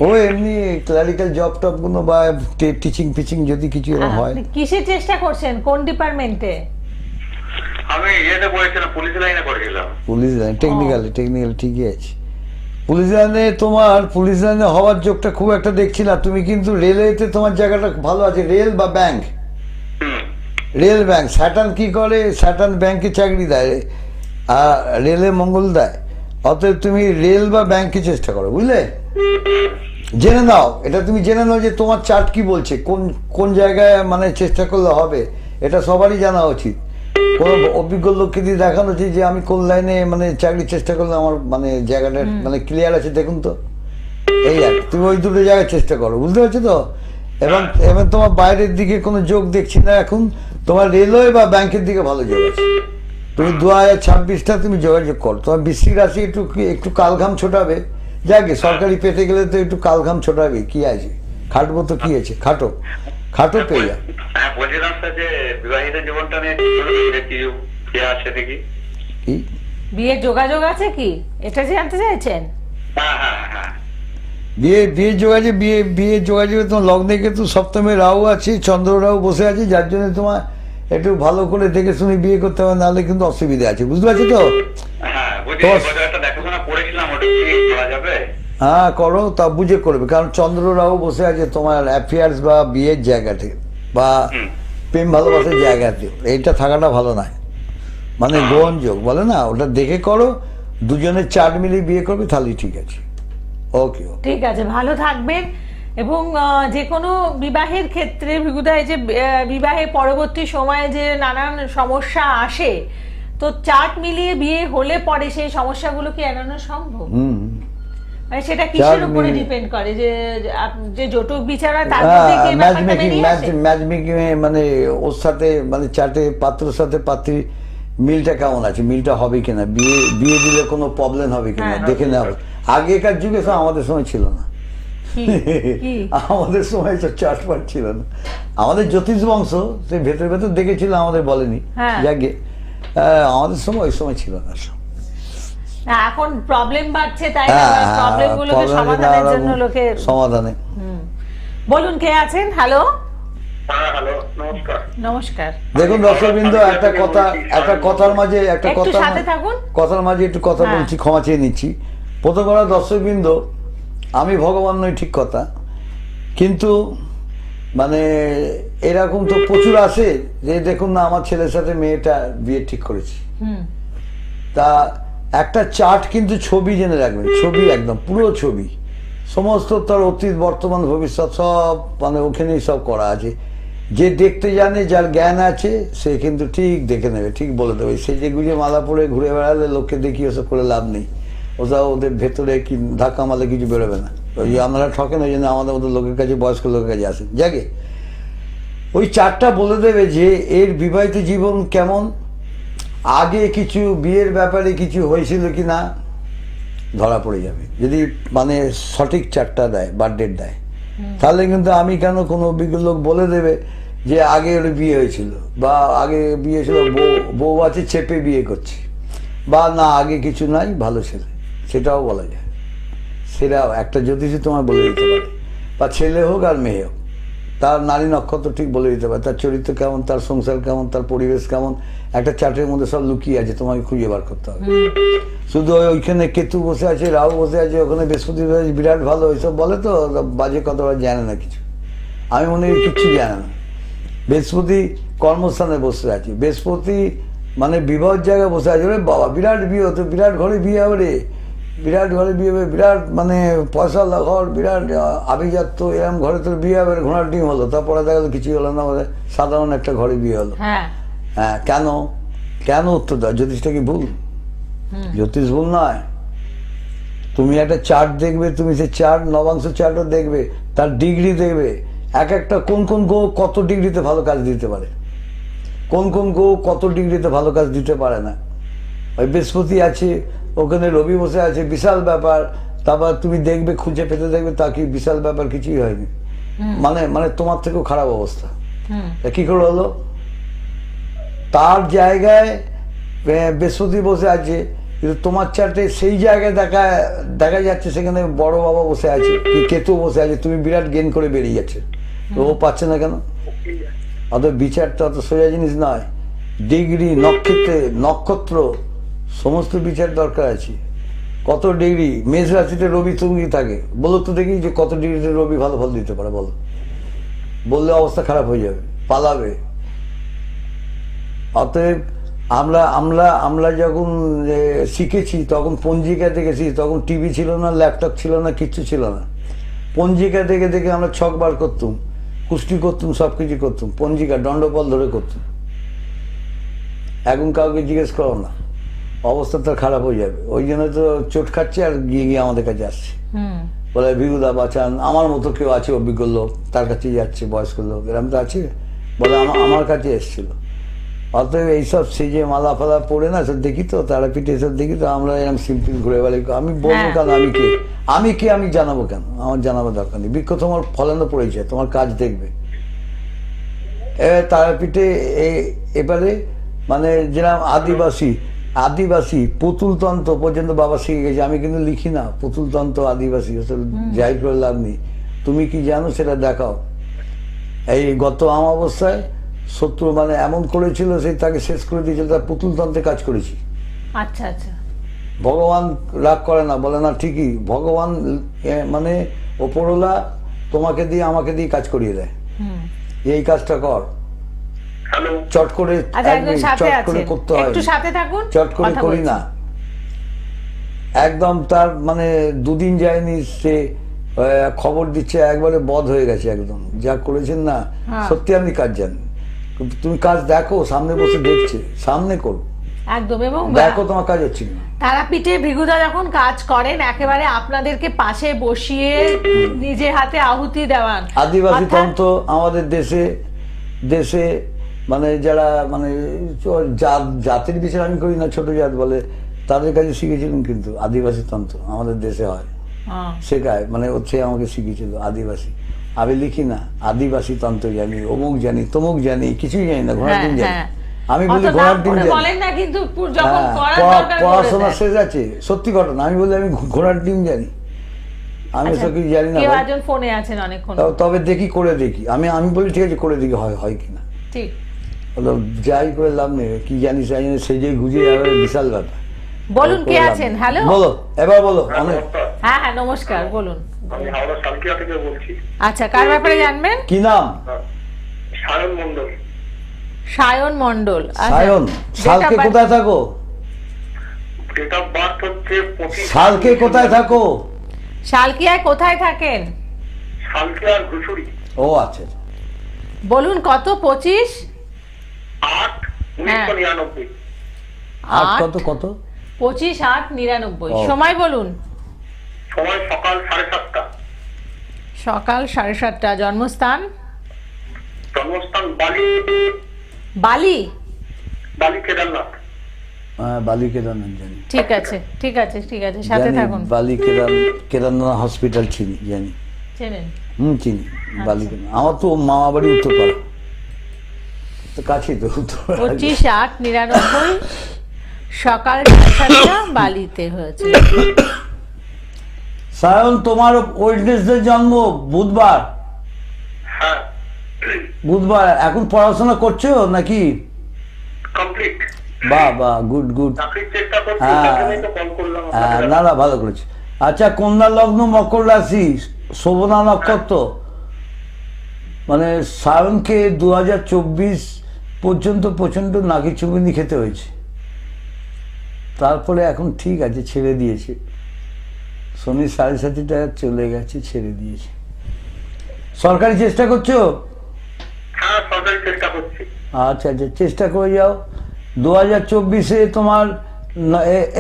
ও এমনি ক্লারিক্যাল জব টব গুলো বা টিচিং ফিচিং যদি কিছু এরকম হয়। আপনি কিসের চেষ্টা করছেন, কোন ডিপার্টমেন্টে? আমি ইয়েতে করেছিলাম, পুলিশ লাইনে করেছিলাম। পুলিশ লাইন টেকনিক্যালি ঠিকই আছে। পুলিশ লাইনে তোমার পুলিশ লাইনে হওয়ার যোগটা খুব একটা দেখছি না। তুমি কিন্তু রেলওয়েতে তোমার জায়গাটা ভালো আছে, রেল বা ব্যাংক। হুম। রেল ব্যাংক স্যাটার্ন কি করে, স্যাটার্ন ব্যাংকে চাকরি দেয় আর রেলে মঙ্গল দেয়। অতএব তুমি রেল বা ব্যাংকে চেষ্টা করো, বুঝলে? জেনে নাও, এটা তুমি জেনে নাও যে তোমার চার্ট কি বলছে, কোন কোন জায়গায় মানে চেষ্টা করলে হবে, এটা সবারই জানা উচিত। কোনো অভিজ্ঞ লোককে দিয়ে দেখানো উচিত যে আমি কোন লাইনে মানে চাকরির চেষ্টা করলে আমার মানে জায়গাটা মানে ক্লিয়ার আছে দেখুন তো। এই আর তুমি ওই দুটো জায়গায় চেষ্টা করো, বুঝতে পারছো তো? এবং এবং তোমার বাইরের দিকে কোনো যোগ দেখছি না এখন। তোমার রেলওয়ে বা ব্যাংকের দিকে ভালো যোগ আছে। তুমি 2026টা তুমি যোগাযোগ করো। তোমার বৃশ্চিক রাশি একটু একটু কালঘাম ছোটাবে, যাকে সরকারি পেতে গেলে তো একটু কালঘাম ছোটাবে, কি আছে, খাটবো তো কি আছে, খাটো খাটো পেয়ে যা। হ্যাঁ বলছিলাম স্যার যে বিবাহিত জীবনটা নিয়ে কিছু কে আছে দেখি। কি বিয়ের যোগাযোগ আছে কি, এটা জানতে চাইছেন? হ্যাঁ হ্যাঁ হ্যাঁ। বিয়ে যোগাযোগে তোমার লগ্নে কিন্তু সপ্তমে রাহু আছে, চন্দ্র রাহু বসে আছে, যার জন্য তোমার একটু ভালো করে দেখে শুনে বিয়ে করতে হবে, নাহলে কিন্তু অসুবিধা আছে, বুঝতে পারছো তো? হ্যাঁ বুঝি, একটা দেখাশোনা করেছিলাম, ওটা কি করা যাবে? হ্যাঁ করো, তা বুঝে করবে, কারণ চন্দ্র রাহু বসে আছে তোমার অ্যাফেয়ার্স বা বিয়ের জায়গাতে বা প্রেম ভালোবাসার জায়গাতে। এইটা থাকাটা ভালো নয়, মানে গ্রহণযোগ বলে না, ওটা দেখে করো। দুজনের চার্ট মিলিয়ে বিয়ে করবে, তাহলেই ঠিক আছে। ওকে ঠিক আছে, ভালো থাকবেন। এবং যে কোনো বিবাহের ক্ষেত্রে ভিগুদা, এই যে বিবাহের পরবর্তী সময়ে যে নানান সমস্যা আসে, তো চার্ট মিলিয়ে বিয়ে হলে পরে সেই সমস্যাগুলো কি এড়ানো সম্ভব? মানে সেটা কিসের উপরে ডিপেন্ড করে, যে যে জটক বিচারা তার মধ্যে কি ব্যাপারটা বেরিয়ে আসে? ম্যাচ মেকিং মানে ওর সাথে মানে চার্টে পাত্রর সাথে পাত্রী মিলটা কেমন আছে, মিলটা হবে কিনা, বিয়ে দিলে কোনো প্রবলেম হবে কিনা দেখে নেওয়া। আগেকার যুগে তো আমাদের সময় ছিল না, আমাদের সময় তো চার্ট পাট ছিল না। আমাদের জ্যোতিষ বংশ সে ভেতর ভেতর দেখেছিল, আমাদের বলেনি, যাকে আমাদের সময় ওই সময় ছিল না। এখন প্রবলেম বাড়ছে, তাই প্রবলেমগুলোকে সমাধানের জন্য লোকে সমাধানে। বলুন কে আছেন? হ্যালো হ্যালো, নমস্কার। নমস্কার। দেখুন দর্শকবৃন্দ, একটা কথার মাঝে কথার মাঝে একটু কথা বলছি, ক্ষমা চেয়ে নিচ্ছি। প্রথম কথা দর্শকবৃন্দ, আমি ভগবান নই ঠিক কথা, কিন্তু মানে এরকম তো প্রচুর আসে যে দেখুন না আমার ছেলের সাথে মেয়েটা বিয়ে ঠিক করেছি। তা একটা চার্ট কিন্তু ছবি জেনে রাখবেন, ছবি একদম পুরো ছবি, সমস্ত তার অতীত বর্তমান ভবিষ্যৎ সব মানে ওখানেই সব করা আছে। যে দেখতে জানে, যার জ্ঞান আছে, সে কিন্তু ঠিক দেখে নেবে, ঠিক বলে দেবে। সে যে গুজে মালা পরে ঘুরে বেড়ালে লোককে দেখিয়ে ওসব করে লাভ নেই, ওসব ওদের ভেতরে কি ধাক্কা মারলে কিছু বেরোবে না। ওই আপনারা ঠকেন, ওই জন্য আমাদের মতো লোকের কাছে, বয়স্ক লোকের কাছে আসেন। যাকে ওই চারটা বলে দেবে যে এর বিবাহিত জীবন কেমন, আগে কিছু বিয়ের ব্যাপারে কিছু হয়েছিল কি না ধরা পড়ে যাবে, যদি মানে সঠিক চারটা দেয়, বার্থডেট দেয়। তাহলে কিন্তু আমি কেন, কোনো অভিজ্ঞ লোক বলে দেবে যে আগে ওর বিয়ে হয়েছিল, বা আগে বিয়ে ছিল, বউ আছে চেপে বিয়ে করছে, বা না আগে কিছু নাই, ভালো ছেলে, সেটাও বলা যায়। সেটাও একটা জ্যোতিষী তোমার বলে দিতে পারে, বা ছেলে হোক আর মেয়ে হোক, তার নারী নক্ষত্র ঠিক বলে দিতে পারে, তার চরিত্র কেমন, তার সংসার কেমন, তার পরিবেশ কেমন, একটা চার্টের মধ্যে সব লুকিয়ে আছে, তোমাকে খুঁজে বার করতে হবে। শুধু ওইখানে কেতু বসে আছে, রাহু বসে আছে, ওখানে বৃহস্পতি বিরাট ভালো, ওইসব বলে তো বাজে কথা, জানে না কিছু। আমি মনে করি কিচ্ছু জানে না। বৃহস্পতি কর্মস্থানে বসে আছে, বৃহস্পতি মানে বিবাহের জায়গায় বসে আছে, বাবা বিরাট বিয়ে হতো, বিরাট ঘরে বিয়ে হবে রে, বিরাট ঘরে বিয়ে হবে, বিরাট মানে পয়সাওয়ালা ঘর, বিরাট আভিজাত্য, এরকম ঘরে তোর বিয়ে হবে, ঘোড়ার ডিম হলো, তারপরে দেখা গেলো কিছুই হলো না, সাধারণ একটা ঘরে বিয়ে হলো। হ্যাঁ, কেন কেন উত্তর দাও, জ্যোতিষটা কি ভুল? জ্যোতিষ ভুল নয়। তুমি একটা চার্ট দেখবে, তুমি সেই চার্ট নবাংশ চার্টও দেখবে, তার ডিগ্রি দেখবে, এক একটা কোন কোন গ্রহ কত ডিগ্রিতে ভালো কাজ দিতে পারে, কোন কোন গ্রহ কত ডিগ্রিতে ভালো কাজ দিতে পারে না। ওই বৃহস্পতি আছে, ওখানে রবি বসে আছে, বিশাল ব্যাপার। তারপর তুমি দেখবে, খুঁজে পেতে দেখবে তা কি বিশাল ব্যাপার কিছুই হয়নি, মানে তোমার থেকেও খারাপ অবস্থা। তা কি করে হলো? তার জায়গায় বৃহস্পতি বসে আছে, কিন্তু তোমার চার্টে সেই জায়গায় দেখা যাচ্ছে সেখানে বড় বাবা বসে আছে, কি কেতু বসে আছে, তুমি বিরাট গেন করে বেরিয়ে যাচ্ছে, তো ও পাচ্ছে না কেন? অত বিচারটা অত সোজা জিনিস নয়। ডিগ্রি, নক্ষত্র সমস্ত বিচার দরকার আছে। কত ডিগ্রি মেষ রাশিতে রবি তুঙ্গি থাকে, বলো তো দেখি যে কত ডিগ্রিতে রবি ভালো ফল দিতে পারে, বলো। বললে অবস্থা খারাপ হয়ে যাবে, পালাবে। অতএব আমরা যখন শিখেছি তখন পঞ্জিকা দেখেছি, তখন টিভি ছিল না, ল্যাপটপ ছিল না, কিচ্ছু ছিল না। পঞ্জিকা দেখে দেখে আমরা ছক বার করতুম, কুস্তি করতুম, সবকিছু করতুম, পঞ্জিকা দণ্ডপল ধরে করতুম। এখন কাউকে জিজ্ঞেস করো না, অবস্থা তো খারাপ হয়ে যাবে। ওই জন্য তো চোট খাচ্ছে আর গিয়ে আমাদের কাছে আসছে, বলে ভিগুদা বাঁচান। আমার মতো কেউ আছে অভিজ্ঞ লোক, তার কাছেই যাচ্ছে, বয়স্ক লোক, এরকম তো আছে, বলে আমার কাছে এসেছিল। অতএব এইসব সেজে মালা ফালা পড়ে না সব দেখি তো, তারাপীঠে এসব দেখি তো, আমরা এরকম সিম্পল ঘুরে বেড়াই। আমি বলবো কেন আমি কে আমি জানাবো কেন? আমার জানাবো দরকার নেই। বৃক্ষ তোমার ফলানো পড়েছে, তোমার কাজ দেখবে। এবার তারাপীঠে এবারে মানে যেরকম আদিবাসী পুতুলতন্ত্র পর্যন্ত বাবা শিখে গেছে। আমি কিন্তু লিখি না পুতুলতন্ত্র আদিবাসী, যাই করে লাভ নেই। তুমি কি জানো সেটা দেখাও। এই গত অমাবস্যায় শত্রু মানে এমন করেছিল, সে তাকে শেষ করে দিয়েছিল, তার পুতুলতন্ত্রে কাজ করেছি। আচ্ছা আচ্ছা। ভগবান রাগ করে না, বলে না ঠিকই, ভগবান মানে ওপরওয়ালা তোমাকে দিয়ে আমাকে দিয়ে কাজ করিয়ে দেয়, এই কাজটা কর। চট করে করতে হয়, চট করে করি না। একদম তার মানে দুদিন যায়নি, সে খবর দিচ্ছে একবারে বধ হয়ে গেছে একদম, যা করেছেন না। সত্যি আপনি কাজ জানেন, তুমি কাজ দেখো, সামনে বসে দেখছে, সামনে করো একদম। এবং দেখো তোমার কাজ হচ্ছে না। তারাপীঠে ভৃগুদা যখন কাজ করেন, একেবারে আপনাদেরকে পাশে বসিয়ে নিজে হাতে আহুতি দেওয়ান। আদিবাসী তন্ত্র আমাদের দেশে মানে যারা মানে জাতির বিচার আমি করি না, ছোট জাত বলে, তাদের কাছে শিখেছিলেন। কিন্তু আদিবাসী তন্ত্র আমাদের দেশে হয়, শেখায়, মানে হচ্ছে আমাকে শিখিয়েছিল আদিবাসী। আমি লিখি না আদিবাসী তন্ত্র জানি, অমুক জানি, তমুক জানি, কিছুই জানি না, ঘোড়ার ডিম জানি। আমি বলি ঘোড়ার ডিম জানি, পড়াশোনা শেষ আছে, সত্যি ঘটনা। আমি বলি আমি ঘোড়ার ডিম জানি, আমি সব কিছু জানি না। ফোনে আছেন অনেকক্ষণ, তবে করে দেখি। আমি বলি ঠিক আছে, করে দেখি হয় কিনা। ঠিক যাই করে লাভ নেই, কি জানি সেজে গুজে যাবে, বিশাল ব্যাপার। বলুন কে আছেন? হ্যালো, বলো এবার বলো। হ্যাঁ নমস্কার, বলুন। আমি হাওড়া সালকিয়া থেকে বলছি। আচ্ছা, কার ব্যাপারে জানবেন? কি নাম? সায়ন মণ্ডল। সায়ন মণ্ডল। সায়ন, সালকে কোথায় থাকো? ডেট অফ বার্থ হচ্ছে 25। সালকে কোথায় থাকো? সালকিয়ায় কোথায় থাকেন? সালকিয়ার ঘুষুরি। ও আচ্ছা, বলুন কত? 25 8 1999। কত 25 8 99। সময় বলুন। সময় সকাল 7:30। সকাল 7:30। জন্মস্থান? বালি কেদারনাথ। বালি কেদারনাথ জানি। ঠিক আছে, সাথে থাকুন। বালি কেদারনাথ হসপিটাল চিনি, জানি। চেনেন? চিনি বালি। আমার তো মামা বাড়ি উত্তরপাড়া, তো কাছেই তো। 25 8 99 সকাল 7:30 বালিতে হয়েছে। সায়ন, তোমার ওয়েডনেসডে জন্ম, বুধবার। হ্যাঁ, বুধবার। এখন পড়াশোনা করছো নাকি? কমপ্লিট। বাহ, গুড। চেষ্টা করছি, তাই তো কল করলাম। না ভালো করেছি। আচ্ছা, কন্যা লগ্ন, মকর রাশি, শোভনা নক্ষত্র। মানে সায়নকে 2024 পর্যন্ত প্রচন্ড নাকি চুবুনি খেতে হয়েছে, তারপরে এখন ঠিক আছে, ছেড়ে দিয়েছে। শনি 7.5টা চলে গেছে, ছেড়ে দিয়েছে। সরকারি চেষ্টা করছো? হ্যাঁ, সরকারি চেষ্টা করছি। আচ্ছা, চেষ্টা করে যাও। 2024-এ তোমার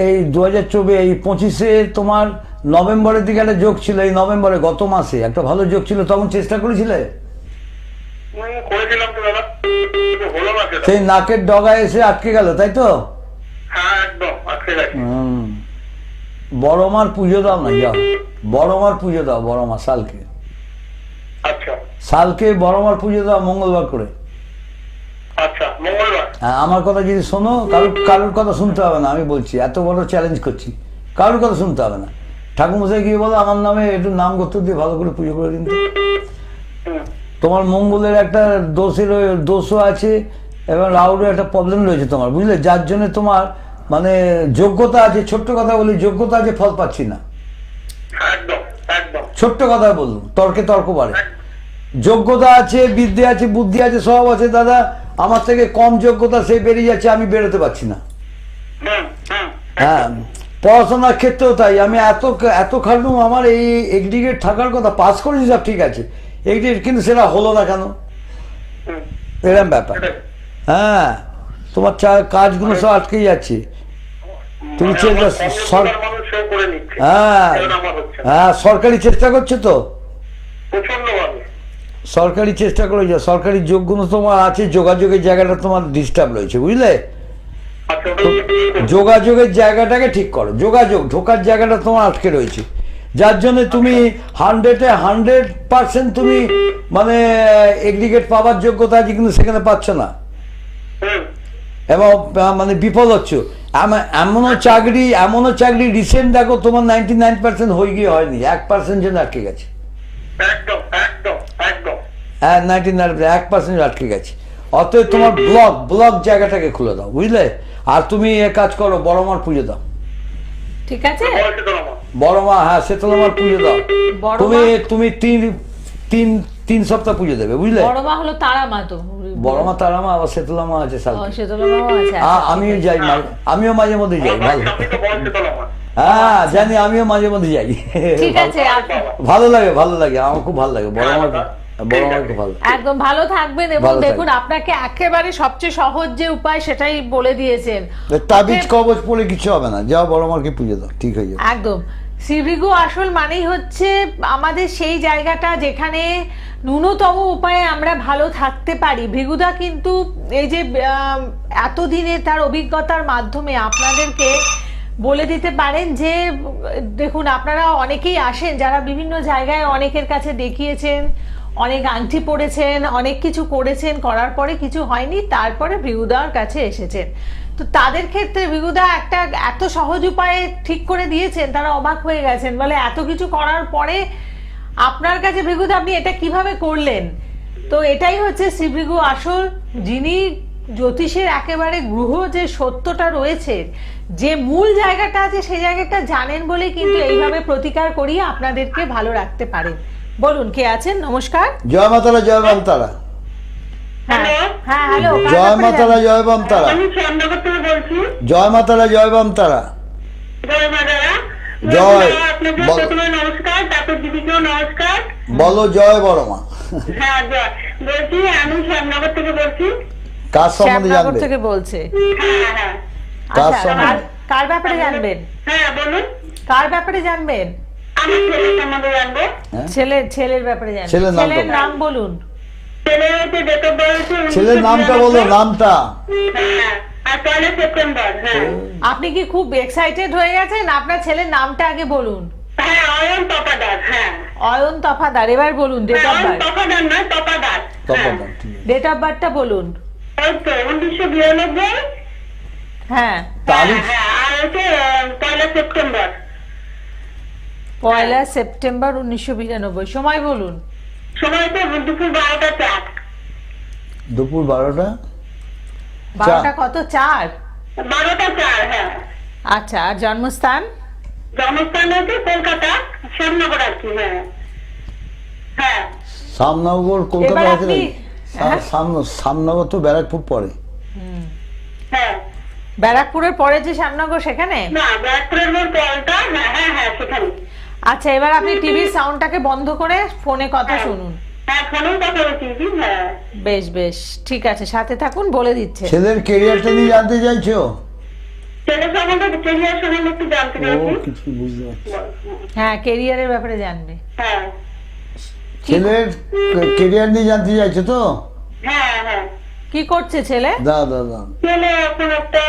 এই 2025-এ তোমার নভেম্বরের দিকে একটা যোগ ছিল, এই নভেম্বরে গত মাসে একটা ভালো যোগ ছিল, তখন চেষ্টা করেছিলে? করেছিলাম তো দাদা, হলো না। সেই নাকের ডগায় এসে আটকে গেল, তাই তো? হ্যাঁ, একদম আটকে গেছে। বড় মার পুজো দাও না, যাও বড় মার পুজো দাও, বড় মা সালকে। আচ্ছা। সালকে বড়মার পুজো দাও মঙ্গলবার করে। আচ্ছা, মঙ্গলবার। হ্যাঁ, আমার কথা যদি শোনো, কারোর কথা শুনতে হবে না, আমি বলছি, এত বড় চ্যালেঞ্জ করছি, কারোর কথা শুনতে হবে না। ঠাকুরমশাই গিয়ে বলো আমার নামে একটু নাম গোত্র দিয়ে ভালো করে পুজো করে দিন। তোমার মঙ্গলের একটা দোষও আছে এবং রাহুরের একটা প্রবলেম রয়েছে তোমার, বুঝলে, যার জন্য তোমার মানে যোগ্যতা আছে, ছোট্ট কথা বলি, যোগ্যতা আছে, ফল পাচ্ছি না। একদম একদম ছোট্ট কথা বললাম, তর্কে তর্ক বাড়ে। যোগ্যতা আছে, বিদ্যে আছে, বুদ্ধি আছে, সব আছে দাদা, আমার থেকে কম যোগ্যতা সে বেরিয়ে যাচ্ছে, আমি বেরোতে পারছি না। হ্যাঁ, পড়াশোনার ক্ষেত্রেও তাই, আমি এত খাটুম, আমার এই এগ্রিগেট থাকার কথা, পাস করেছি সব ঠিক আছে, এগ্রিগেট কিন্তু সেটা হলো না কেন, এরকম ব্যাপার। হ্যাঁ, তোমার কাজগুলো সব আটকে যাচ্ছে, তুমি হ্যাঁ সরকারি চেষ্টা করছো তো, সরকারি চেষ্টা করে যাও, সরকারি যোগগুলো তোমার আছে, যোগাযোগের জায়গাটা তোমার ডিস্টার্ব রয়েছে, বুঝলে, যোগাযোগের জায়গাটাকে ঠিক করো, যোগাযোগ ঢোকার জায়গাটা তোমার আটকে রয়েছে, যার জন্য তুমি 100% তুমি মানে এগ্রিগেট পাওয়ার যোগ্যতা আছে কিন্তু সেখানে পাচ্ছ না, এবং মানে বিফল হচ্ছ। এমনও চাকরি রিসেন্ট দেখো তোমার 99% হয়ে গিয়ে হয়নি, 1% জন্য আটকে গেছে। হ্যাঁ, 1% আটকে গেছে। অতএব তোমার ব্লক জায়গাটাকে খুলে দাও, বুঝলে, আর তুমি এ কাজ করো, বড়মার পুজো দাও। ঠিক আছে, বড়মা, হ্যাঁ শীতলামার পুজো দাও। তুমি 3 সপ্তাহ পুজো দেবে, বুঝলে। বড়মা হলো তারামা, তো বড়মা তারামা, আবার শীতলামা আছে, শীতলামাও আছে। আমিও যাই, আমিও মাঝে মধ্যে যাই, ভালো। হ্যাঁ জানি, আমিও মাঝে মধ্যে যাই। ঠিক আছে, ভালো লাগে, আমার খুব ভালো লাগে, বড়মার খুব ভালো। একদম ভালো থাকবেন, এবং দেখুন আপনাকে একেবারে সবচেয়ে সহজ যে উপায় সেটাই বলে দিয়েছেন, তাবিজ কবচ পড়ে কিছু হবে না, যাও বড়মাকে পুজো দাও, ঠিক হয়ে যাবে একদম। শ্রীভৃগু আসল মানেই হচ্ছে আমাদের সেই জায়গাটা যেখানে ন্যূনতম উপায়ে আমরা ভালো থাকতে পারি। ভৃগুদা কিন্তু এই যে এতদিনে তার অভিজ্ঞতার মাধ্যমে আপনাদেরকে বলে দিতে পারেন যে দেখুন, আপনারা অনেকেই আসেন যারা বিভিন্ন জায়গায় অনেকের কাছে দেখিয়েছেন, অনেক আংটি পড়েছেন, অনেক কিছু করেছেন, করার পরে কিছু হয়নি, তারপরে ভৃগুদার কাছে এসেছেন। তো তাদের ক্ষেত্রে ভৃগুদা একটা এত সহজ উপায়ে ঠিক করে দিয়েছেন, তারা অবাক হয়ে গেছেন, বলে এত কিছু করার পরে আপনার কাছে ভৃগুদা আপনি এটা কিভাবে করলেন। তো এটাই হচ্ছে শ্রীভৃগু আসল, যিনি জ্যোতিষের একেবারে গ্রহ যে সত্যটা রয়েছে, যে মূল জায়গাটা আছে সেই জায়গাটা জানেন বলে কিন্তু এইভাবে প্রতিকার করিয়ে আপনাদেরকে ভালো রাখতে পারেন। বলুন, কে আছেন? নমস্কার। জয় মাতারা, জয় বাম তারা। হ্যাঁ হ্যালো, জয় মাতারা, জয় বাম তারা। জয় মাতারা, জয় বাম তারা। জয়, নমস্কার, তারপর দিদিকেও নমস্কার। বলো জয় বড়মা। হ্যাঁ জয়, বলছি আমি শ্যামনগর থেকে বলছি। কার সম্বন্ধে শ্যামনগর জানবে? থেকে বলছে। হ্যাঁ কার আচ্ছা, সম্বন্ধে? কার ব্যাপারে জানবেন? হ্যাঁ বলুন। কার ব্যাপারে জানবেন? আমি ছেলের সম্বন্ধে জানবো। ছেলের ব্যাপারে জানবেন। ছেলের নাম বলুন। ছেলের হচ্ছে ডেট অফ বার্থ, ছেলের নামটা বলো, নামটা। হ্যাঁ, আর 1 সেপ্টেম্বর। হ্যাঁ, আপনি কি খুব এক্সাইটেড হয়ে গেছেন? আপনার ছেলের নামটা আগে বলুন। হ্যাঁ অয়ন তপাদার। হ্যাঁ অয়ন তফাদার। এবার বলুন ডেট অফ বার্থ। তপাদার না, তপাদার। তপাদার, ঠিক আছে। ডেট অফ বার্থটা বলুন। 1992। হ্যাঁ, তারিখ? হ্যাঁ, আর হচ্ছে 1 সেপ্টেম্বর। 1 সেপ্টেম্বর 1992। সময় বলুন। সময় তো দুপুর 12টা 4। দুপুর 12টা 12টা কত? 4। 12টা 4। হ্যাঁ। আচ্ছা, আর জন্মস্থান? জন্মস্থান হচ্ছে কলকাতা, শ্যামনগর আর কি। হ্যাঁ হ্যাঁ, শ্যামনগর কলকাতা এবার আছে আপনি নাকি? শ্যামনগর তো ব্যারাকপুর পড়ে। হ্যাঁ ব্যারাকপুরের পরে যে শ্যামনগর, সেখানে? না, ব্যারাকপুরের মোড় পলটা। হ্যাঁ হ্যাঁ হ্যাঁ, সেখানে। আচ্ছা, এবার আপনি টিভির সাউন্ডটাকে বন্ধ করে ফোনে কথা শুনুন। হ্যাঁ, ফোনেও কথা বলছি। হ্যাঁ, বেশ ঠিক আছে, সাথে থাকুন, বলে দিচ্ছে। ছেলের কেরিয়ারটা নিয়ে জানতে চাইছো? ছেলের সম্বন্ধে কেরিয়ার সম্বন্ধে একটু জানতে চাইছি। কিছু বুঝতে পারছি। হ্যাঁ, কেরিয়ারের ব্যাপারে জানবে। হ্যাঁ ছেলের কেরিয়ার নিয়ে জানতে চাইছো তো? হ্যাঁ হ্যাঁ। কি করছে ছেলে? দাদা ছেলে এখন একটা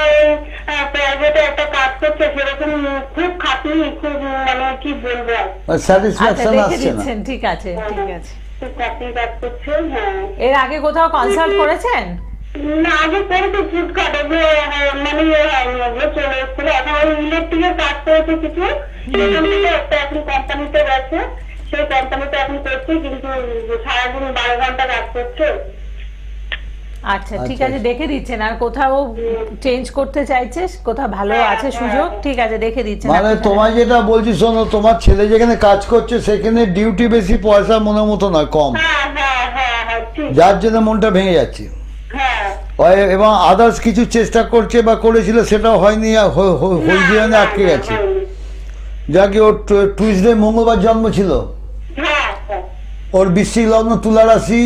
প্রাইভেটে একটা কাজ করছে, সেরকম খুব খাটনি, খুব মানে কি বলবো। স্যাটিসফ্যাকশন দেখে আসছে না। দিচ্ছেন, ঠিক আছে। খুব কাশি কাজ করছে। হ্যাঁ, এর আগে কোথাও কনসাল্ট করেছেন? না আগে করেছে ফ্লিপকার্ট, ওগুলো মানে ওগুলো চলে এসেছিল। এখন ওই ইলেকট্রিকের কাজ করেছে কিছু, সেখান থেকে একটা এখন কোম্পানিতে গেছে, সেই কোম্পানিতে এখন করছে, কিন্তু সারাদিন 12 ঘন্টা কাজ করছে। আচ্ছা ঠিক আছে, দেখে দিচ্ছেন। আর কোথাও চেঞ্জ করতে চাইছে, কোথাও ভালো আছে সুযোগ? ঠিক আছে, দেখে দিচ্ছেন। মানে তোমায় যেটা বলছি শোনো, তোমার ছেলে যেখানে কাজ করছে সেখানে ডিউটি বেশি, পয়সা মনের মতো নয়, কম, হ্যাঁ হ্যাঁ হ্যাঁ হ্যাঁ, ঠিক। যার জন্য মনটা ভেঙে যাচ্ছে। হ্যাঁ এবং আদার্স কিছু চেষ্টা করছে বা করেছিল, সেটাও হয়নি, হলদিয়ানে আটকে গেছে। যাকে ওর টুইসডে মঙ্গলবার জন্ম ছিল, হ্যাঁ হ্যাঁ ওর বৃশ্চিক লগ্ন, তুলা রাশি,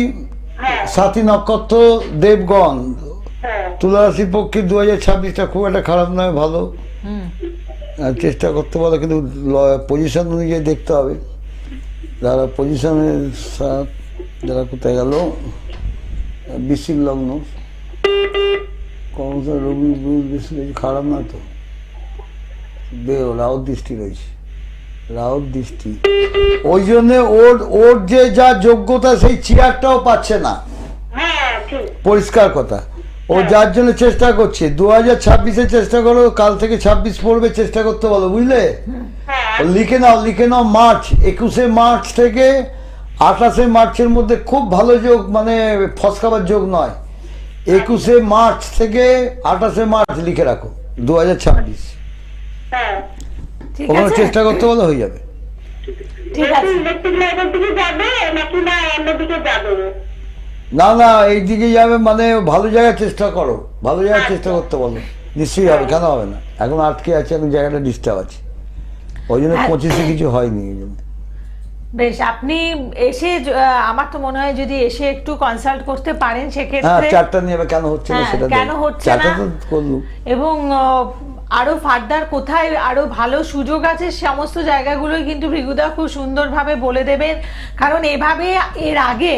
হ্যাঁ সাথী নক্ষত্র, দেবগণ। হ্যাঁ। তুলা রাশির পক্ষে 2026টা খুব একটা খারাপ নয়, ভালো। চেষ্টা করতে পারো, কিন্তু পজিশন অনুযায়ী দেখতে হবে। যারা পজিশনের সাথ, যারা কোথায় গেল, বৃশ্চিক লগ্ন, কম রবি বেশি খারাপ না তো, রাহুর দৃষ্টি রয়েছে, রাহুর দৃষ্টি। ওই জন্য ওর যে যা যোগ্যতা, সেই চেয়ারটাও পাচ্ছে না, হ্যাঁ ঠিক। পরিষ্কার কথা। ও যার জন্য চেষ্টা করছে, 2026-এ চেষ্টা করো, কাল থেকে 26 পড়বে, চেষ্টা করতে বলো, বুঝলে? হ্যাঁ লিখে নাও মার্চ, 21শে মার্চ থেকে 28শে মার্চের মধ্যে খুব ভালো যোগ, মানে ফসকাবার যোগ নয়। 21শে মার্চ থেকে 28শে মার্চ লিখে রাখো, 2026। হ্যাঁ। ঠিক ওখানে আছে, চেষ্টা করতে বলো, হয়ে যাবে। ঠিক আছে। ইলেকট্রিক লাইনের দিকে যাবে নাকি না অন্যদিকে যাবে? না এই দিকে যাবে, মানে ভালো জায়গায় চেষ্টা করো, ভালো জায়গায় চেষ্টা করতে বলো, নিশ্চয়ই হবে, কেন হবে না? এখন আটকে আছে, এখন জায়গাটা ডিস্টার্ব আছে, ওই জন্য 25-এ কিছু হয়নি। এই জন্য বেশ, আপনি এসে আমার তো মনে হয় যদি এসে একটু কনসাল্ট করতে পারেন হ্যাঁ, সেক্ষেত্রে, চারটা নিয়ে কেন হচ্ছে না হ্যাঁ, সেটা কেন হচ্ছে চারটা না, তো করলু। এবং আরো ফার্দার কোথায় আরো ভালো সুযোগ আছে সমস্ত জায়গাগুলোই কিন্তু ভৃগুদা খুব সুন্দরভাবে বলে দেবেন। কারণ এভাবে এর আগে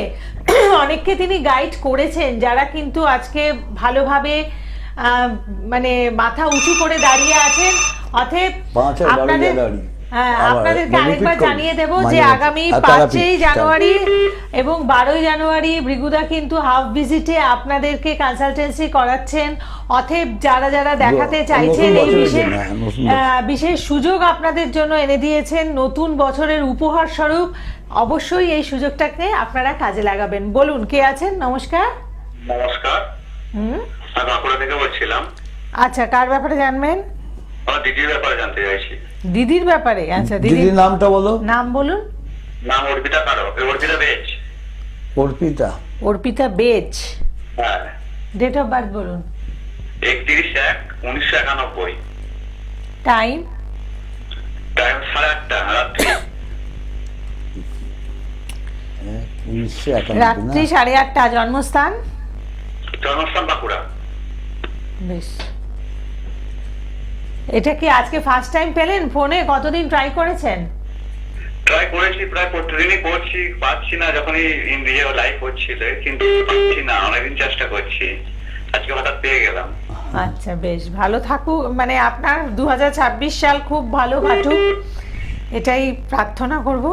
অনেককে তিনি গাইড করেছেন, যারা কিন্তু আজকে ভালোভাবে মানে মাথা উঁচু করে দাঁড়িয়ে আছেন। অতএব আপনাদের আপনাদেরকে আরেকবার জানিয়ে দেব যে আগামী 5ই জানুয়ারি এবং 12ই জানুয়ারি ভৃগুদা কিন্তু হাফ ভিজিটে আপনাদেরকে কনসালটেন্সি করাচ্ছেন। অতএব যারা যারা দেখাতে চাইছেন, এই বিশেষ সুযোগ আপনাদের জন্য এনে দিয়েছেন নতুন বছরের উপহার স্বরূপ। অবশ্যই এই সুযোগটাকে আপনারা কাজে লাগাবেন। বলুন, কে আছেন? নমস্কার। নমস্কার, আমি বাঁকুড়া থেকে বলছিলাম। আচ্ছা, কার ব্যাপারে জানবেন? আমার দিদির ব্যাপারে জানতে চাইছি। দিদির ব্যাপারে? আচ্ছা, দিদির নামটা বলো। নাম বলুন। নাম অর্পিতা কারো, অর্পিতা বেচ। অর্পিতা? অর্পিতা বেচ। হ্যাঁ। ডেট অফ বার্থ বলুন। 31/1/1991। টাইম? টাইম 8:30 রাত্রি। রাত্রি 8:30। জন্মস্থান? জন্মস্থান বাঁকুড়া। বেশ, এটা কি আজকে ফার্স্ট টাইম পেলেন ফোনে? কতদিন ট্রাই করেছেন? ট্রাই করেছি, প্রায় প্রতিদিনই করছি, পাচ্ছি না। যখনই ইন্ডিয়া লাইভ হচ্ছিল, কিন্তু পাচ্ছি না, অনেকদিন চেষ্টা করছি, আজকে হঠাৎ পেয়ে গেলাম। আচ্ছা, বেশ, ভালো থাকুক, মানে আপনার 2026 সাল খুব ভালো কাটুক, এটাই প্রার্থনা করব।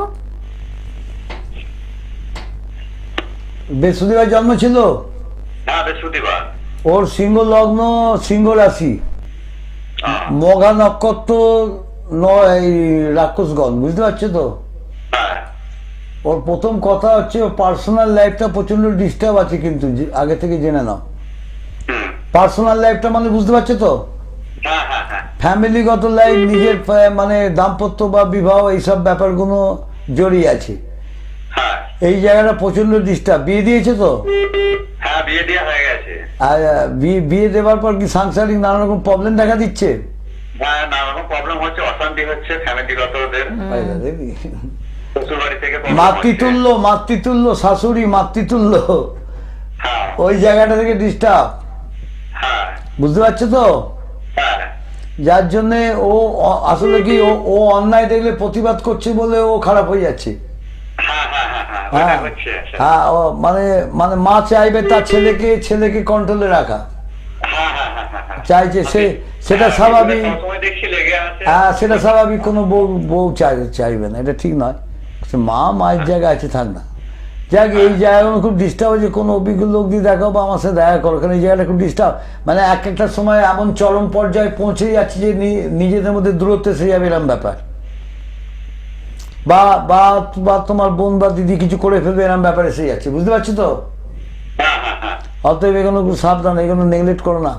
বৃহস্পতিবার জন্ম ছিল? হ্যাঁ, বৃহস্পতিবার। ওর সিংহ লগ্ন, সিংহ রাশি, মঘা নক্ষত্র, রাক্ষসগণ, বুঝতে পারছো তো? হ্যাঁ। ওর প্রথম কথা হচ্ছে, ওর পার্সোনাল লাইফটা প্রচন্ড ডিস্টার্ব আছে, কিন্তু আগে থেকে জেনে নাও। পার্সোনাল লাইফটা মানে বুঝতে পারছো তো? হ্যাঁ হ্যাঁ হ্যাঁ। ফ্যামিলিগত লাইফ, নিজের মানে দাম্পত্য বা বিবাহ, এইসব ব্যাপারগুলো জড়িয়ে আছে। হ্যাঁ। এই জায়গাটা প্রচন্ড ডিস্টার্ব। বিয়ে দিয়েছে তো? হ্যাঁ, বিয়ে দেওয়া হয়ে গেছে। আর বিয়ে দেওয়ার পর কি সাংসারিক নানা রকম প্রবলেম দেখা দিচ্ছে? হ্যাঁ, নানা রকম প্রবলেম হচ্ছে, অশান্তি হচ্ছে ফ্যামিলিগত ওদের। শ্বশুর বাড়ি থেকে মাতৃতুল্য শাশুড়ি, মাতৃতুল্য, হ্যাঁ ওই জায়গাটা থেকে ডিস্টার্ব, হ্যাঁ বুঝতে পারছো তো? হ্যাঁ যার জন্যে ও আসলে কি ও অন্যায় দেখলে প্রতিবাদ করছে বলে ও খারাপ হয়ে যাচ্ছে। হ্যাঁ হ্যাঁ হ্যাঁ হ্যাঁ, ওটা হ্যাঁ হচ্ছে। হ্যাঁ, মানে মা চাইবে তার ছেলেকে কন্ট্রোলে রাখা, হ্যাঁ হ্যাঁ হ্যাঁ হ্যাঁ। চাইছে, সেটা স্বাভাবিক। সবসময় দেখছি লেগে আছে। হ্যাঁ, সেটা স্বাভাবিক, কোনো বউ চাইবে না, এটা ঠিক নয়। মায়ের জায়গা আছে, থাক না। যাক এই জায়গাগুলো খুব ডিস্টার্ব হয়েছে, কোনো অভিজ্ঞ লোক দিয়ে দেখাও বা আমার সাথে দেখা করো, কারণ এই জায়গাটা খুব ডিস্টার্ব, মানে এক একটা সময় এমন চরম পর্যায়ে পৌঁছে যাচ্ছে যে নিজেদের মধ্যে দূরত্ব এসে যাবে এরকম ব্যাপার, বা বা বা তোমার বোন বা দিদি কিছু করে ফেলবে এরকম ব্যাপার এসে যাচ্ছে, বুঝতে পারছো তো? অতএব এগুলো খুব সাবধান, এগুলো নেগলেক্ট করো না।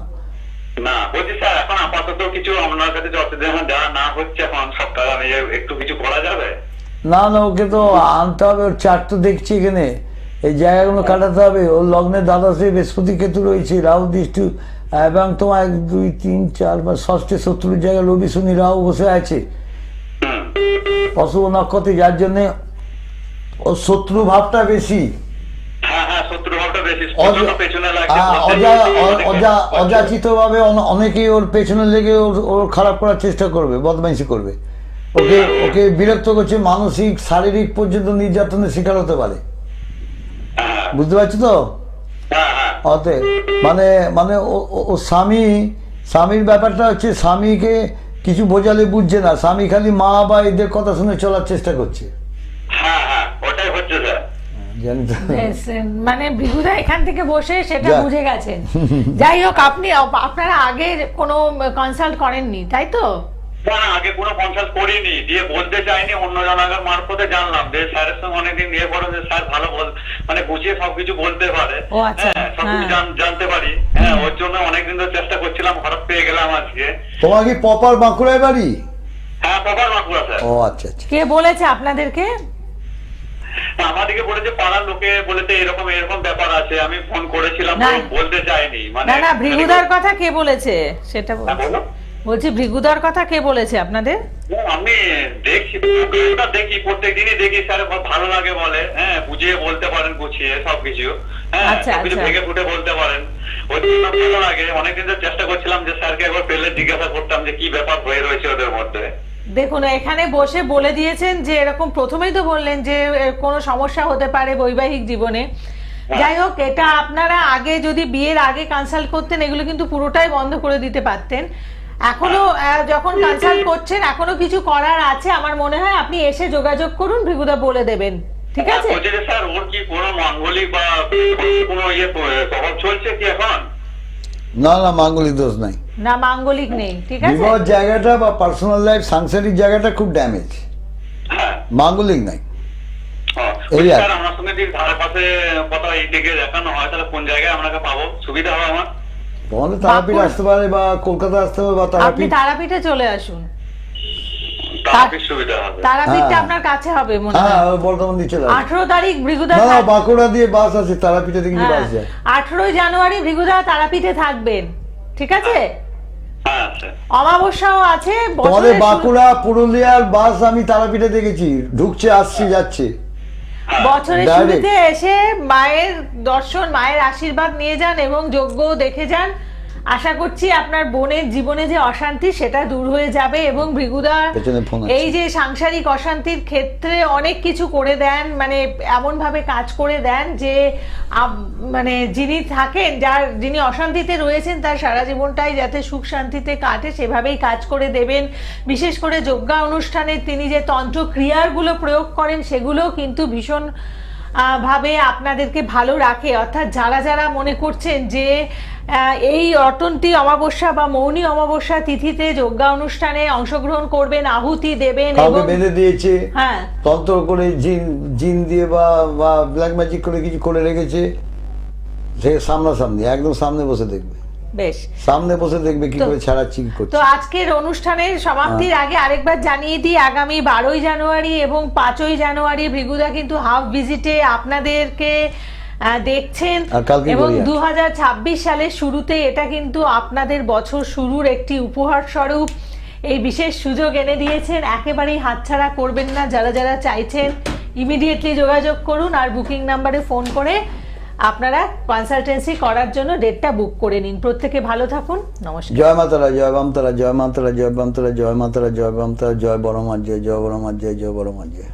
না বলছি স্যার, এখন আপাতত কিছু আপনার কাছে যতদিন দেওয়া না হচ্ছে এখন সপ্তাহে আমি একটু কিছু করা যাবে? না না, ওকে তো আনতে হবে, ওর চার্ট তো দেখছি এখানে, এই জায়গাগুলো কাটাতে হবে। ওর লগ্নের দ্বাদশে বৃহস্পতি কেতু রয়েছে, রাহু দৃষ্টি, এবং তোমার 1 2 3 4 বা ষষ্ঠে শত্রুর জায়গায় রবি শনি রাহু বসে আছে অশুভ নক্ষত্রে, যার জন্য ওর শত্রু ভাবটা বেশি, অযাচিত ভাবে অনেকেই ওর পেছনে লেগে ওর খারাপ করার চেষ্টা করবে, বদমাইশি করবে, ওকে ওকে বিরক্ত করছে, মানসিক শারীরিক পর্যন্ত নির্যাতনের শিকার হতে পারে, বুঝতে পারছো তো? অতএব মানে মানে ও স্বামীর ব্যাপারটা হচ্ছে, স্বামীকে কিছু বোঝালে বুঝছে না, স্বামী খালি মা বা এদের কথা শুনে চলার চেষ্টা করছে। ওটাই হচ্ছে স্যার, জানি তো। মানে ভৃগুদা এখান থেকে বসে সেটা বুঝে গেছেন। যাই হোক, আপনারা আগে কোনো কনসাল্ট করেননি তাই তো? না, আগে কোনো কনসাল্ট করিনি, দিয়ে বলতে চাইনি, অন্য জনের মারফতে জানলাম যে স্যারের সঙ্গে অনেকদিন নিয়ে পড়ে, যে স্যার ভালো মানে বুঝিয়ে সবকিছু বলতে পারে, সবকিছু জানতে পারি, হ্যাঁ, ওর জন্য অনেকদিন ধরে চেষ্টা করছিলাম, হঠাৎ পেয়ে গেলাম আজকে। তোমার কি প্রপার বাঁকুড়ায় বাড়ি? হ্যাঁ, প্রপার বাঁকুড়া স্যার। ও আচ্ছা আচ্ছা। কে বলেছে আপনাদেরকে? আমাদেরকে বলেছে, পাড়ার লোকে বলেছে এরকম এরকম ব্যাপার আছে, আমি ফোন করেছিলাম, বলতে চাইনি। মানে না ভৃগুদার কথা কে বলেছে সেটা বলছি, ভৃগুদার কথা কে বলেছে আপনাদের? আমি দেখি প্রত্যেকদিনই দেখি, স্যার ভালো লাগে বলে, হ্যাঁ, বুঝিয়ে বলতে পারেন, গুছিয়ে সবকিছু, হ্যাঁ, সবকিছু ভেঙে ফুটে বলতে পারেন, ওই জন্য ভালো লাগে। অনেকদিন ধরে চেষ্টা করছিলাম যে স্যারকে একবার পেলে জিজ্ঞাসা করতাম যে কি ব্যাপার হয়ে রয়েছে ওদের মধ্যে। দেখুন, এখানে বসে বলে দিয়েছেন যে এরকম, প্রথমেই তো বললেন যে কোনো সমস্যা হতে পারে বৈবাহিক জীবনে। যাই হোক, এটা আপনারা আগে যদি বিয়ের আগে কনসাল্ট করতেন, এগুলো কিন্তু পুরোটাই বন্ধ করে দিতে পারতেন। এখনো যখন কনসাল্ট করছেন, এখনো কিছু করার আছে, আমার মনে হয় আপনি এসে যোগাযোগ করুন, ভৃগুদা বলে দেবেন, ঠিক আছে? স্যার, ওর কি কোনো মাঙ্গলিক বা কোনো প্রভাব চলছে কি এখন? না না, মাঙ্গলিক দোষ নাই, না মাঙ্গলিক নেই, ঠিক আছে? বিবাহ জায়গাটা বা পার্সোনাল লাইফ, সাংসারিক জায়গাটা খুব ড্যামেজ, মাঙ্গলিক নাই। এই স্যার, আমার সঙ্গে যদি ধারে পাশে কথা এই দিকে দেখানো হয়, তাহলে কোন জায়গায় আপনাকে পাবো, সুবিধা হবে আমার? তোমাদের তারাপীঠ আসতে পারে, বা কলকাতা আসতে হবে, বা আপনি তারাপীঠে চলে আসুন, তারাপীঠটা আপনার কাছে হবে মনে হয়। 18 তারিখ ভৃগুদা, না বাঁকুড়া দিয়ে বাস আছে, তারাপীঠে থেকে বাস যায়। 18 জানুয়ারি ভৃগুদা তারাপীঠে থাকবেন, ঠিক আছে? অমাবস্যাও আছে। তোমাদের বাঁকুড়া পুরুলিয়ার বাস আমি তারাপীঠে দেখেছি, ঢুকছে আসছে যাচ্ছে। বছরের শুরুতে এসে মায়ের দর্শন, মায়ের আশীর্বাদ নিয়ে যান এবং যজ্ঞ দেখে যান। আশা করছি আপনার বোনের জীবনে যে অশান্তি সেটা দূর হয়ে যাবে, এবং ভৃগুদা এই যে সাংসারিক অশান্তির ক্ষেত্রে অনেক কিছু করে দেন, মানে এমন ভাবে কাজ করে দেন যে মানে যিনি থাকেন, যিনি অশান্তিতে রয়েছেন, তার সারা জীবনটাই যাতে সুখ শান্তিতে কাটে সেভাবেই কাজ করে দেবেন। বিশেষ করে যজ্ঞা অনুষ্ঠানে তিনি যে তন্ত্র ক্রিয়াগুলো প্রয়োগ করেন, সেগুলো কিন্তু ভীষণ ভাবে আপনাদেরকে ভালো রাখে। অর্থাৎ যারা যারা মনে করছেন যে এই অটন্তি অমাবস্যা বা মৌনী অমাবস্যা তিথিতে যজ্ঞা অনুষ্ঠানে অংশগ্রহণ করবেন, আহুতি দেবেন, কাউকে বেঁধে দিয়েছে, হ্যাঁ, তন্ত্র করে জিন দিয়ে বা ব্ল্যাক ম্যাজিক করে কিছু করে রেখেছে, সে সামনাসামনি একদম সামনে বসে দেখবে, বেশ সামনে বসে দেখবে কি করে ছাড়াচ্ছি কি করছে। তো আজকের অনুষ্ঠানের সমাপ্তির আগে আরেকবার জানিয়ে দিই, আগামী 12ই জানুয়ারি এবং 5ই জানুয়ারি ভৃগুদা কিন্তু হাফ ভিজিটে আপনাদেরকে দেখছেন, এবং 2026 সালের শুরুতে এটা কিন্তু আপনাদের বছর শুরুর একটি উপহার স্বরূপ এই বিশেষ সুযোগ এনে দিয়েছেন। একেবারেই হাতছাড়া করবেন না। যারা যারা চাইছেন ইমিডিয়েটলি যোগাযোগ করুন, আর বুকিং নাম্বারে ফোন করে আপনারা কনসালটেন্সি করার জন্য ডেটটা বুক করে নিন। প্রত্যেকে ভালো থাকুন, নমস্কার। জয় মাতারা, জয় বামতারা, জয় মাতারা, জয় বামতারা, জয় মাতারা, জয় বামতারা, জয় বড় মা, জয় বড় মা, জয় বড় মা, জয়।